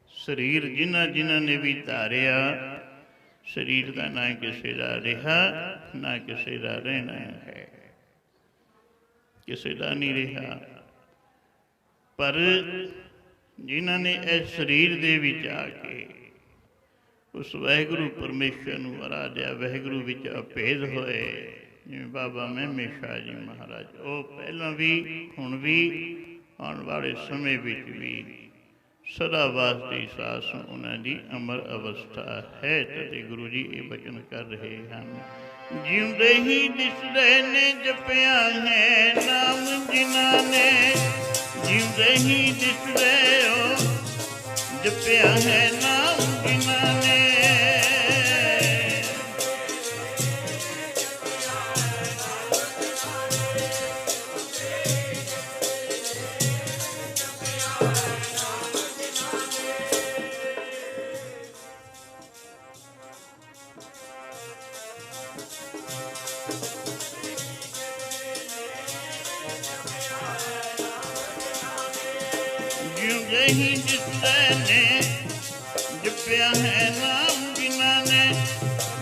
ਸਰੀਰ ਜਿਨ੍ਹਾਂ ਨੇ ਵੀ ਧਾਰਿਆ, ਸਰੀਰ ਦਾ ਨਾ ਕਿਸੇ ਦਾ ਰਿਹਾ ਨਾ ਕਿਸੇ ਦਾ ਰਹਿਣਾ ਹੈ, ਕਿਸੇ ਦਾ ਨਹੀਂ ਰਿਹਾ। ਪਰ ਜਿਨ੍ਹਾਂ ਨੇ ਇਸ ਸਰੀਰ ਦੇ ਵਿੱਚ ਆ ਕੇ ਉਸ ਵਾਹਿਗੁਰੂ ਪਰਮੇਸ਼ਰ ਨੂੰ ਆਰਾਧਿਆ, ਵਾਹਿਗੁਰੂ ਵਿੱਚ ਅਭੇਦ ਹੋਏ, ਜਿਵੇਂ ਬਾਬਾ ਮਹਿਮੇ ਸ਼ਾਹ ਜੀ ਮਹਾਰਾਜ, ਉਹ ਪਹਿਲਾਂ ਵੀ ਹੁਣ ਵੀ ਆਉਣ ਵਾਲੇ ਸਮੇਂ ਵਿੱਚ ਵੀ ਸਦਾ ਵਾਸਤੇ ਸਾਸ ਉਹਨਾਂ ਦੀ ਅਮਰ ਅਵਸਥਾ ਹੈ। ਤੇ ਗੁਰੂ ਜੀ ਇਹ ਬਚਨ ਕਰ ਰਹੇ ਹਨ, ਜਿਉਂਦੇ ਹੀ ਦਿਸਦੇ ਨੇ ਜਪਿਆ ਹੈ ਨਾਮ ਜਿਨ੍ਹਾਂ ਨੇ, ਜਿਉਂਦੇ ਹੀ ਦਿਸਦੇ ਹੋ ਜਪਿਆ ਹੈ ਨਾਮ ਜਿਨ੍ਹਾਂ ਨੇ। ਜਿਉਂਦੇ ਹੀ ਦਿਸਦੇ ਨੇ ਜਪਿਆ ਹੈ ਨਾਮ ਜਿਨ੍ਹਾਂ ਨੇ,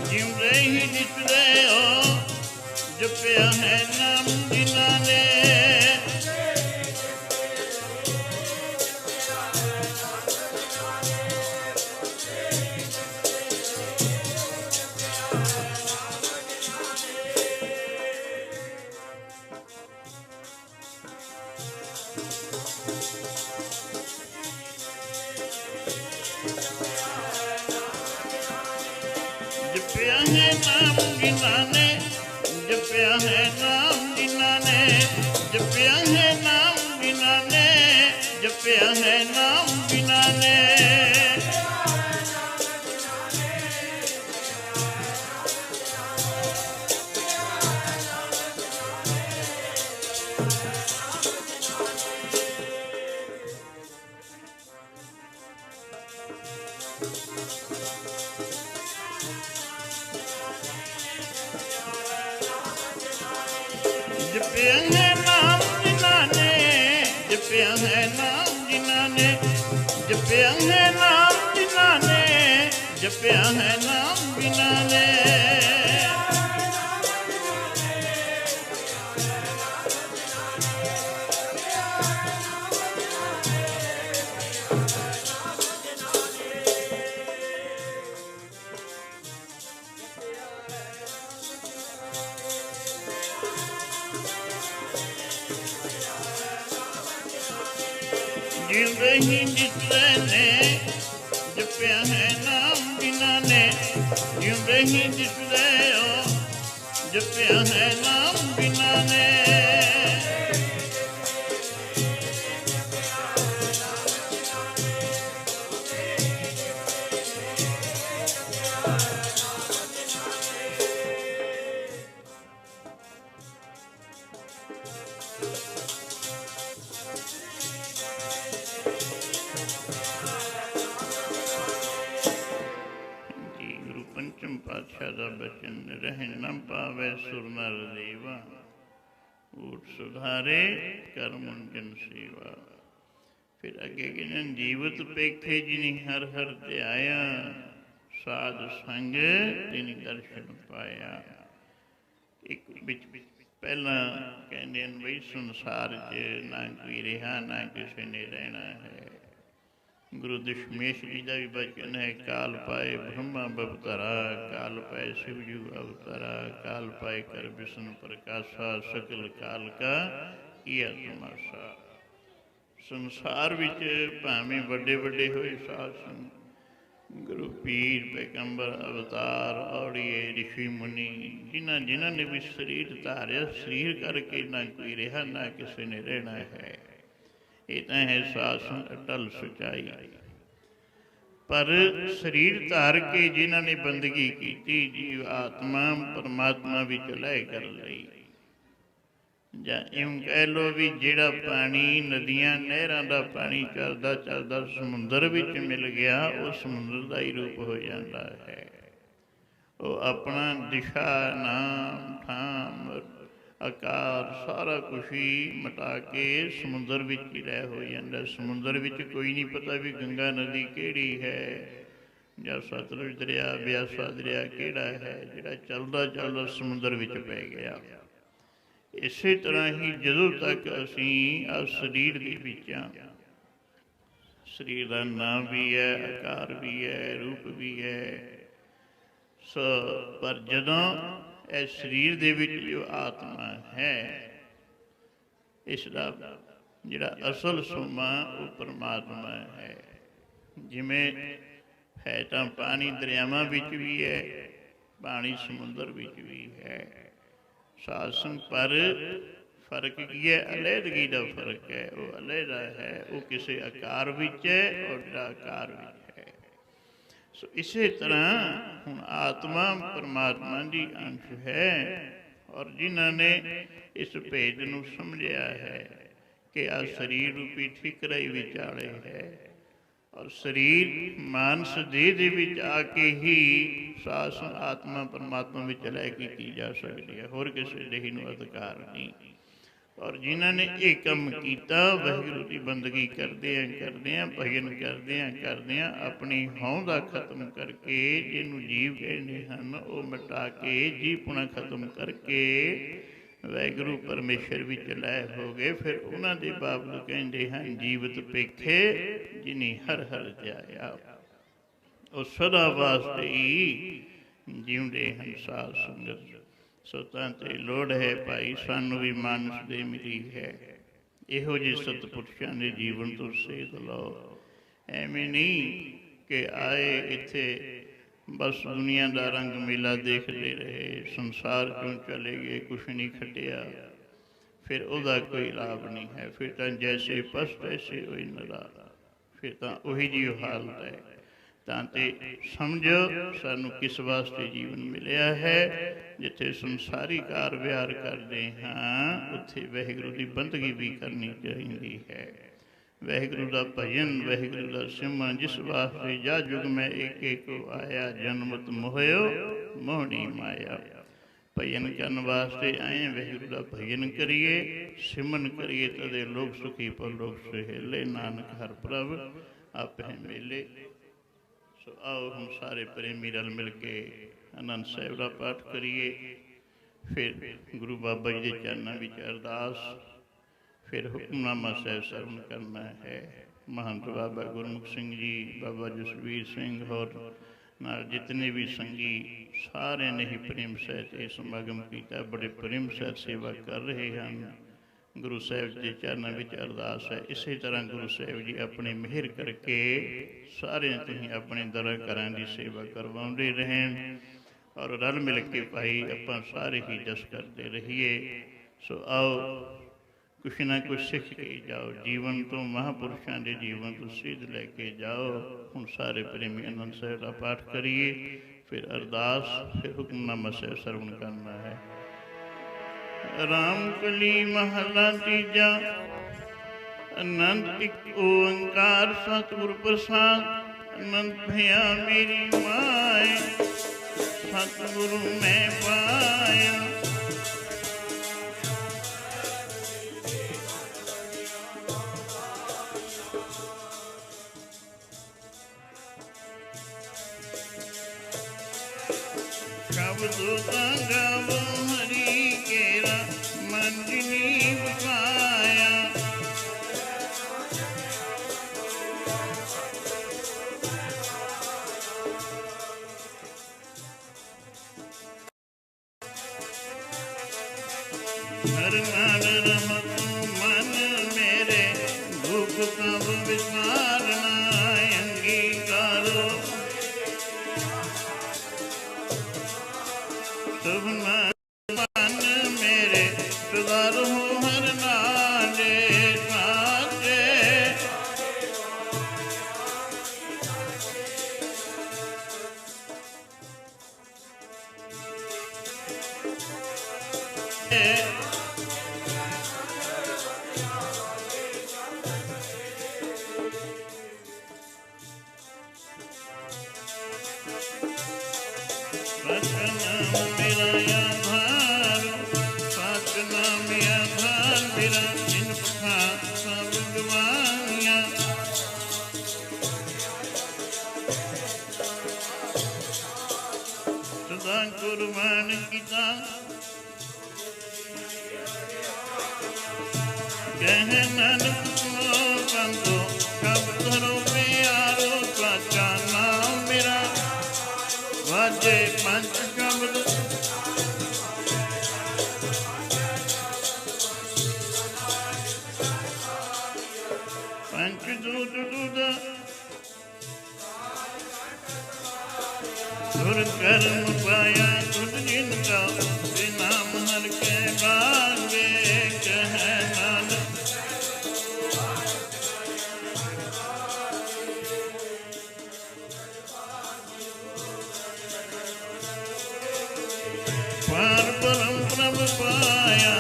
ਜਿਉਂਦੇ ਹੀ ਦਿਸਦੇ ਹੋ ਜਪਿਆ ਹੈ ਨਾਮ ਜਿਨ੍ਹਾਂ ਨੇ। ਜਪਿਆ ਹੈ ਨਾਮ ਜਿਨ੍ਹਾਂ ਨੇ, ਜਪਿਆ ਹੈ ਨਾਮ ਜਿਨ੍ਹਾਂ ਨੇ, ਜਪਿਆ ਹੈ ਨਾਮ ਜਿਨ੍ਹਾਂ ਨੇ, ਜਪਿਆ ਹੈ ਨਾਮ ਜਿਨ੍ਹਾਂ ਨੇ। ਜਪਿਆ ਹੈ ਨਾਮ ਜਿਨ੍ਹਾਂ ਨੇ, ਜਪਿਆ ਹੈ ਨਾਮ ਜਿਨ੍ਹਾਂ ਨੇ, ਜਪਿਆ ਹੈ ਨਾਮ ਜਿਨ੍ਹਾਂ ਨੇ, ਜਪਿਆ ਹੈ ਨਾਮ ਜਿਨ੍ਹਾਂ ਨੇ। ਜਿਉਂਦੇ ਹੀ ਦਿਸਦੇ ਨੇ, ਜਪਿਆ ਹੈ ਨਾਮ ਜਿਨ੍ਹਾਂ ਨੇ, ਜਿਉਂਦੇ ਹੀ ਦਿਸਦੇ ਹੋ, ਜਪਿਆ ਹੈ ਨਾਮ ਜਿਨ੍ਹਾਂ ਨੇ। ਪੰਚਮ ਪਾਤਸ਼ਾਹ ਦਾ ਬਚਨ, ਰਹਿ ਨ ਪਾਵੇ ਸੁਰ ਨਰ ਦੇਵਾ, ਊਠ ਸੁਧਾਰੇ ਕਰਮ ਜਨ ਸੇਵਾ। ਫਿਰ ਅੱਗੇ ਕਹਿੰਦੇ, ਜੀਵਤ ਪੇਖੇ ਜਿਨੀ ਹਰ ਹਰ ਧਿਆਇਆ, ਸਾਧ ਸੰਗ ਤਿਨ ਦਰਸ਼ਨ ਪਾਇਆ। ਇੱਕ ਵਿੱਚ ਪਹਿਲਾਂ ਕਹਿੰਦੇ ਹਨ ਬਈ ਸੰਸਾਰ 'ਚ ਨਾ ਕੋਈ ਰਿਹਾ, ਨਾ ਕਿਸੇ ਨੇ ਰਹਿਣਾ ਹੈ। ਗੁਰੂ ਦਸ਼ਮੇਸ਼ ਜੀ ਦਾ ਵੀ ਬਚਨ ਹੈ, ਕਾਲ ਪਾਏ ਬ੍ਰਹਮਾ ਬਵਤਾਰਾ, ਕਾਲ ਪਾਏ ਸ਼ਿਵਜੂ ਅਵਤਾਰਾ, ਕਾਲ ਪਾਏ ਕਰ ਵਿਸ਼ਨ ਪ੍ਰਕਾਸ਼ਾ, ਸਕਲ ਕਾਲ ਕਾ ਕੀਆ ਤਮਾਸ਼ਾ। ਸੰਸਾਰ ਵਿੱਚ ਭਾਵੇਂ ਵੱਡੇ ਵੱਡੇ ਹੋਏ ਸਾਧ ਸੰਗਤ, ਗੁਰੂ ਪੀਰ ਪੈਗੰਬਰ ਅਵਤਾਰ ਔੜੀਏ ਰਿਸ਼ੀ ਮੁਨੀ, ਜਿਨ੍ਹਾਂ ਜਿਨ੍ਹਾਂ ਨੇ ਵੀ ਸਰੀਰ ਧਾਰਿਆ, ਸਰੀਰ ਕਰਕੇ ਨਾ ਕੋਈ ਰਿਹਾ, ਨਾ ਕਿਸੇ ਨੇ ਰਹਿਣਾ ਹੈ। ਇਹ ਤਾਂ ਹੈ ਸਾਧ ਸੰਗਤ ਅਟਲ ਸੱਚਾਈ। ਪਰ ਸਰੀਰ ਧਾਰ ਕੇ ਜਿਨ੍ਹਾਂ ਨੇ ਬੰਦਗੀ ਕੀਤੀ, ਜੀਵ ਆਤਮਾ ਪਰਮਾਤਮਾ ਵਿੱਚ ਲਹਿ ਕਰ ਲਈ। ਜਾਂ ਇਉਂ ਕਹਿ ਲਓ ਵੀ ਜਿਹੜਾ ਪਾਣੀ ਨਦੀਆਂ ਨਹਿਰਾਂ ਦਾ ਪਾਣੀ ਚੱਲਦਾ ਚੱਲਦਾ ਸਮੁੰਦਰ ਵਿੱਚ ਮਿਲ ਗਿਆ, ਉਹ ਸਮੁੰਦਰ ਦਾ ਹੀ ਰੂਪ ਹੋ ਜਾਂਦਾ ਹੈ। ਉਹ ਆਪਣਾ ਦਿਸ਼ਾ, ਨਾਮ, ਥਾਮ, ਆਕਾਰ ਸਾਰਾ ਕੁਛ ਹੀ ਮਿਟਾ ਕੇ ਸਮੁੰਦਰ ਵਿੱਚ ਹੀ ਰਹਿ ਹੋ ਜਾਂਦਾ। ਸਮੁੰਦਰ ਵਿੱਚ ਕੋਈ ਨਹੀਂ ਪਤਾ ਵੀ ਗੰਗਾ ਨਦੀ ਕਿਹੜੀ ਹੈ ਜਾਂ ਸਤਲੁਜ ਦਰਿਆ, ਬਿਆਸਾ ਦਰਿਆ ਕਿਹੜਾ ਹੈ, ਜਿਹੜਾ ਚੱਲਦਾ ਚੱਲਦਾ ਸਮੁੰਦਰ ਵਿੱਚ ਪੈ ਗਿਆ। ਇਸੇ ਤਰ੍ਹਾਂ ਹੀ ਜਦੋਂ ਤੱਕ ਅਸੀਂ ਆ ਸਰੀਰ ਦੇ ਵਿੱਚ ਹਾਂ, ਸਰੀਰ ਦਾ ਨਾਮ ਵੀ ਹੈ, ਆਕਾਰ ਵੀ ਹੈ, ਰੂਪ ਵੀ ਹੈ, ਪਰ ਜਦੋਂ ਇਸ ਸਰੀਰ ਦੇ ਵਿੱਚ ਜੋ ਆਤਮਾ ਹੈ, ਇਸ ਦਾ ਜਿਹੜਾ ਅਸਲ ਸੋਮਾ ਉਹ ਪਰਮਾਤਮਾ ਹੈ। ਜਿਵੇਂ ਹੈ ਤਾਂ ਪਾਣੀ ਦਰਿਆਵਾਂ ਵਿੱਚ ਵੀ ਹੈ, ਪਾਣੀ ਸਮੁੰਦਰ ਵਿੱਚ ਵੀ ਹੈ। ਸਾਧ ਸੰਗ ਪਰ ਫਰਕ ਕੀ ਹੈ? ਅਲੈਹਦਗੀ ਦਾ ਫਰਕ ਹੈ। ਉਹ ਅਲੈਹਦਾ ਹੈ, ਉਹ ਕਿਸੇ ਆਕਾਰ ਵਿੱਚ ਹੈ ਔਰ ਨਿਰਾਕਾਰ ਵਿੱਚ ਹੈ। ਸੋ ਇਸੇ ਤਰ੍ਹਾਂ ਹੁਣ ਆਤਮਾ ਪਰਮਾਤਮਾ ਦੀ ਅੰਸ਼ ਹੈ, ਔਰ ਜਿਨ੍ਹਾਂ ਨੇ ਇਸ ਭੇਦ ਨੂੰ ਸਮਝਿਆ ਹੈ ਕਿ ਆ ਸਰੀਰ ਰੂਪੀ ਠਿਕਰਾਈ ਵਿਚਾਲੇ ਹੈ, ਔਰ ਸਰੀਰ ਮਾਨਸ ਦੇਹ ਦੇ ਵਿੱਚ ਆ ਕੇ ਹੀ ਸਾਸ ਆਤਮਾ ਪਰਮਾਤਮਾ ਵਿੱਚ ਲੈ ਕੀਤੀ ਜਾ ਸਕਦੀ ਹੈ, ਹੋਰ ਕਿਸੇ ਦੇਹ ਨੂੰ ਅਧਿਕਾਰ ਨਹੀਂ। ਔਰ ਜਿਨ੍ਹਾਂ ਨੇ ਇਹ ਕੰਮ ਕੀਤਾ, ਵਾਹਿਗੁਰੂ ਦੀ ਬੰਦਗੀ ਕਰਦਿਆਂ ਕਰਦਿਆਂ ਆਪਣੀ ਹੋਂਦ ਦਾ ਖਤਮ ਕਰਕੇ, ਜਿਹਨੂੰ ਜੀਵ ਕਹਿੰਦੇ ਹਨ, ਉਹ ਮਿਟਾ ਕੇ ਜੀਵਪੁਣਾ ਖਤਮ ਕਰਕੇ ਵਾਹਿਗੁਰੂ ਪਰਮੇਸ਼ਰ ਵਿੱਚ ਲੈ ਹੋ ਗਏ। ਫਿਰ ਉਹਨਾਂ ਦੇ ਬਾਬਤ ਕਹਿੰਦੇ ਹਨ, ਜੀਵਤ ਪੇਖੇ ਜਿਨੀ ਹਰ ਹਰ ਧਿਆਇਆ। ਉਹ ਸਦਾ ਵਾਸਤੇ ਹੀ ਜਿਉਂਦੇ ਹਨ ਸਾਧ ਸੰਗਤ। ਸੋ ਤਾਂ ਤੇ ਲੋੜ ਹੈ ਭਾਈ, ਸਾਨੂੰ ਵੀ ਮਾਨਸ ਦੇ ਮਿਲੀ ਹੈ। ਇਹੋ ਜਿਹੇ ਸਤਪੁਰਸ਼ਾਂ ਦੇ ਜੀਵਨ ਤੋਂ ਸੇਧ ਲਓ। ਐਵੇਂ ਨਹੀਂ ਕਿ ਆਏ ਇੱਥੇ ਬਸ ਦੁਨੀਆ ਦਾ ਰੰਗ ਮੇਲਾ ਦੇਖਦੇ ਰਹੇ, ਸੰਸਾਰ ਚੋਂ ਚਲੇ ਗਏ, ਕੁਛ ਨਹੀਂ ਖਟਿਆ, ਫਿਰ ਉਹਦਾ ਕੋਈ ਲਾਭ ਨਹੀਂ ਹੈ। ਫਿਰ ਤਾਂ ਜੈਸੇ ਪਸ ਤੈਸੇ ਹੋਈ ਨਰਾ, ਫਿਰ ਤਾਂ ਉਹੀ ਜਿਹੀ ਹਾਲਤ ਹੈ। ਤਾਂ ਤੇ ਸਮਝੋ ਸਾਨੂੰ ਕਿਸ ਵਾਸਤੇ ਜੀਵਨ ਮਿਲਿਆ ਹੈ। ਜਿੱਥੇ ਸੰਸਾਰੀ ਕਾਰ ਵਿਹਾਰ ਕਰਦੇ ਹਾਂ, ਉੱਥੇ ਵਾਹਿਗੁਰੂ ਦੀ ਬੰਦਗੀ ਵੀ ਕਰਨੀ ਚਾਹੀਦੀ ਹੈ। ਵਾਹਿਗੁਰੂ ਦਾ ਭਜਨ, ਵਾਹਿਗੁਰੂ ਦਾ ਸਿਮਰਨ, ਜਿਸ ਵਾਸਤੇ ਜਾ ਜੁਗ ਮੈਂ ਏਕ ਏਕ ਆਇਆ, ਜਨਮਤ ਮੋਹਿਓ ਮੋਹਣੀ ਮਾਇਆ। ਭਜਨ ਕਰਨ ਵਾਸਤੇ ਆਏ, ਵਾਹਿਗੁਰੂ ਦਾ ਭਜਨ ਕਰੀਏ, ਸਿਮਰਨ ਕਰੀਏ, ਤਦੇ ਲੋਕ ਸੁਖੀ ਪਰਲੋਕ ਸੁਹੇਲੇ, ਨਾਨਕ ਹਰਿ ਪ੍ਰਭ ਆਪੇ ਮੇਲੇ। ਸੋ ਆਓ ਹੁਣ ਸਾਰੇ ਪ੍ਰੇਮੀ ਰਲ ਮਿਲ ਕੇ ਆਨੰਦ ਸਾਹਿਬ ਦਾ ਪਾਠ ਕਰੀਏ। ਫਿਰ ਗੁਰੂ ਬਾਬਾ ਜੀ ਦੇ ਚਰਨਾਂ ਵਿੱਚ ਅਰਦਾਸ, ਫਿਰ ਹੁਕਮਨਾਮਾ ਸਾਹਿਬ ਸਰਵਣ ਕਰਨਾ ਹੈ। ਮਹੰਤ ਬਾਬਾ ਗੁਰਮੁਖ ਸਿੰਘ ਜੀ, ਬਾਬਾ ਜਸਵੀਰ ਸਿੰਘ ਹੋਰ ਨਾਲ ਜਿਤਨੇ ਵੀ ਸੰਗੀ, ਸਾਰਿਆਂ ਨੇ ਹੀ ਪ੍ਰੇਮ ਸਹਿਤ ਇਹ ਸਮਾਗਮ ਕੀਤਾ। ਬੜੇ ਪ੍ਰੇਮ ਸਹਿਤ ਸੇਵਾ ਕਰ ਰਹੇ ਹਨ। ਗੁਰੂ ਸਾਹਿਬ ਦੇ ਚਰਨਾਂ ਵਿੱਚ ਅਰਦਾਸ ਹੈ। ਇਸੇ ਤਰ੍ਹਾਂ ਗੁਰੂ ਸਾਹਿਬ ਜੀ ਆਪਣੀ ਮਿਹਰ ਕਰਕੇ ਸਾਰਿਆਂ ਤੋਂ ਹੀ ਆਪਣੇ ਦਰਾਂ ਘਰਾਂ ਦੀ ਸੇਵਾ ਕਰਵਾਉਂਦੇ ਰਹਿਣ ਔਰ ਰਲ ਮਿਲ ਕੇ ਭਾਈ ਆਪਾਂ ਸਾਰੇ ਹੀ ਜਸ ਕਰਦੇ ਰਹੀਏ। ਸੋ ਆਓ ਕੁਛ ਨਾ ਕੁਛ ਸਿੱਖ ਕੇ ਜਾਓ, ਜੀਵਨ ਤੋਂ ਮਹਾਂਪੁਰਸ਼ਾਂ ਦੇ ਜੀਵਨ ਤੋਂ ਸਿੱਧ ਲੈ ਕੇ ਜਾਓ। ਹੁਣ ਸਾਰੇ ਪ੍ਰੇਮੀ ਆਨੰਦ ਸਾਹਿਬ ਦਾ ਪਾਠ ਕਰੀਏ, ਫਿਰ ਅਰਦਾਸ, ਫਿਰ ਹੁਕਮਨਾਮਾ ਸਾਹਿਬ ਸਰਵਣ ਕਰਨਾ ਹੈ। ਰਾਮ ਕਲੀ ਮਹਲਾ ਤੀਜਾ। ਆਨੰਦ ਇੱਕ ਓੰਕਾਰ ਸਤਿਗੁਰ ਪ੍ਰਸਾਦ। ਆਨੰਦ ਭਇਆ ਮੇਰੀ ਮਾਏ, ਸਤਿਗੁਰੂ ਮੈਂ ਪਾਇਆ। ਸ਼ਬਦ ਗਾਵੋ ਹਰੀ ਕੇਰਾ, ਮਨ ਜਿਨੀ ਵਸਾਇਆ। ਹਰ ਨਾਲ ਰਹਤ ਮਨ ਮੇਰੇ, ਦੁਖ ਕਬ ਵਿਸਾਰਨਾ ਅੰਗੀਕਾਰੋ। ਸਭ ਮਨ ਮੇਰੇ ਸਦਾ ਰਹੋ ਹਰ ਨਾਲੇ ਸਾਚੇ। ਸਤਿਨਾਮ ਮੇਰਾ ਆਧਾਰ, ਸਤਿਨਾਮ ਆਧਾਰ ਮੇਰਾ, ਜਿਨ ਪਖਾ ਸਭ ਗਵਾਈਆਂ। ਸਦਾ ਕੁਰਬਾਨ ਕੀਤਾ ਕਹਿ ਨਾਨਕ ਸੁਣੋ ਸੰਤੋ, ਕਬ ਧਰੋ ਪਿਆਰੋ। ਸਾਚਾ ਨਾਮ ਮੇਰਾ ਵਾਜੇ ਪੰਜ ਸ਼ਬਦ। ਪੰਚ ਦੂਤ ਦੁਧ ਸੁਰ ਕਰਮ ਪਾਇਆ, ਤੁਧ ਜਿਨ ਕਾ ਤੇ ਨਾਮ ਹਰ ਕੇ ਬਾਗੇ। ਕਹਿ ਨਾਨਕ ਪਾਰ ਬ੍ਰਹਮ ਪ੍ਰਭ ਪਾਇਆ,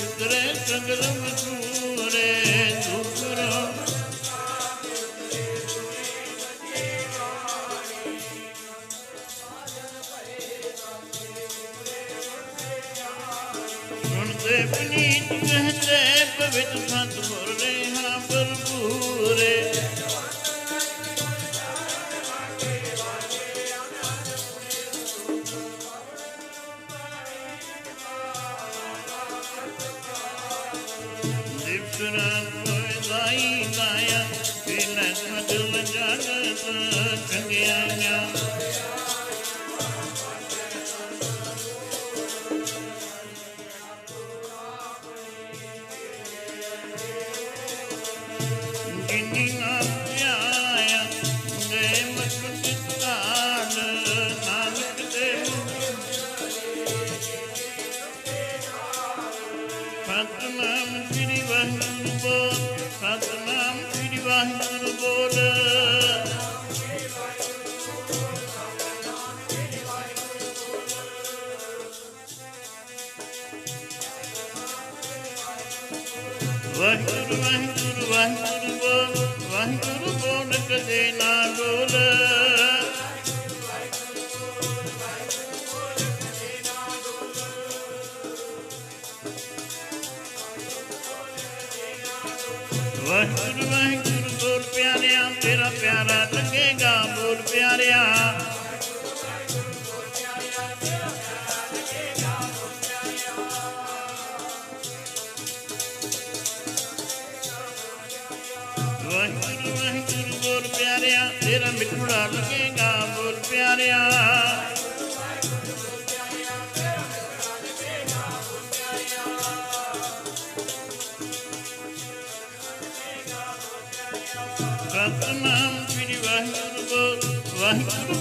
ਉਤਰੇ ਸਗਲ ਮਸੂਰੇ। ਦੁਖ ਰੋ ਸੁਣਦੇ ਪੁਨੀਤ ਕਹਤੇ, ਪਵਿੱਤ ਸਤਿਗੁਰ ਰੇਹਾ ਭਰਪੂਰੇ। ਦਾਈ ਦਾਇਆ ਪੀਲੇ ਸਗਲ ਜਗਤ ਚੰਗਿਆਈਆਂ। ਜਿਨੀ ਨਾਮ ਧਿਆਇਆ ਗਏ ਮਸਕਤ ਕਾਲ, ਨਾਨਕ ਦੇ ਸਤਿਨਾਮ ਸ੍ਰੀ ਵਾਹਿਗੁਰੂ ਬੋਲ। ਸਤਿਨਾਮ ਸ੍ਰੀ ਵਾਹਿਗੁਰੂ ਬੋਲ। ਵਾਹਿਗੁਰੂ ਵਾਹਿਗੁਰੂ ਵਾਹਿਗੁਰੂ ਬੋਲ। ਵਾਹਿਗੁਰੂ ਬੋਲ ਕਦੇ ਨਾ ਡੋਲ। ਵਾਹਿਗੁਰੂ ਵਾਹਿਗੁਰੂ ਬੋਲ ਪਿਆਰਿਆ, ਤੇਰਾ ਪਿਆਰਾ ਲੱਗੇਗਾ ਬੋਲ ਪਿਆਰਿਆ। ਵਾਹਿਗੁਰੂ ਵਾਹਿਗੁਰੂ ਬੋਲ ਪਿਆਰਿਆ, ਤੇਰਾ ਮਿੱਠੜਾ ਲੱਗੇਗਾ ਬੋਲ ਪਿਆਰਿਆ। ਵਾਹਿਗੁਰੂ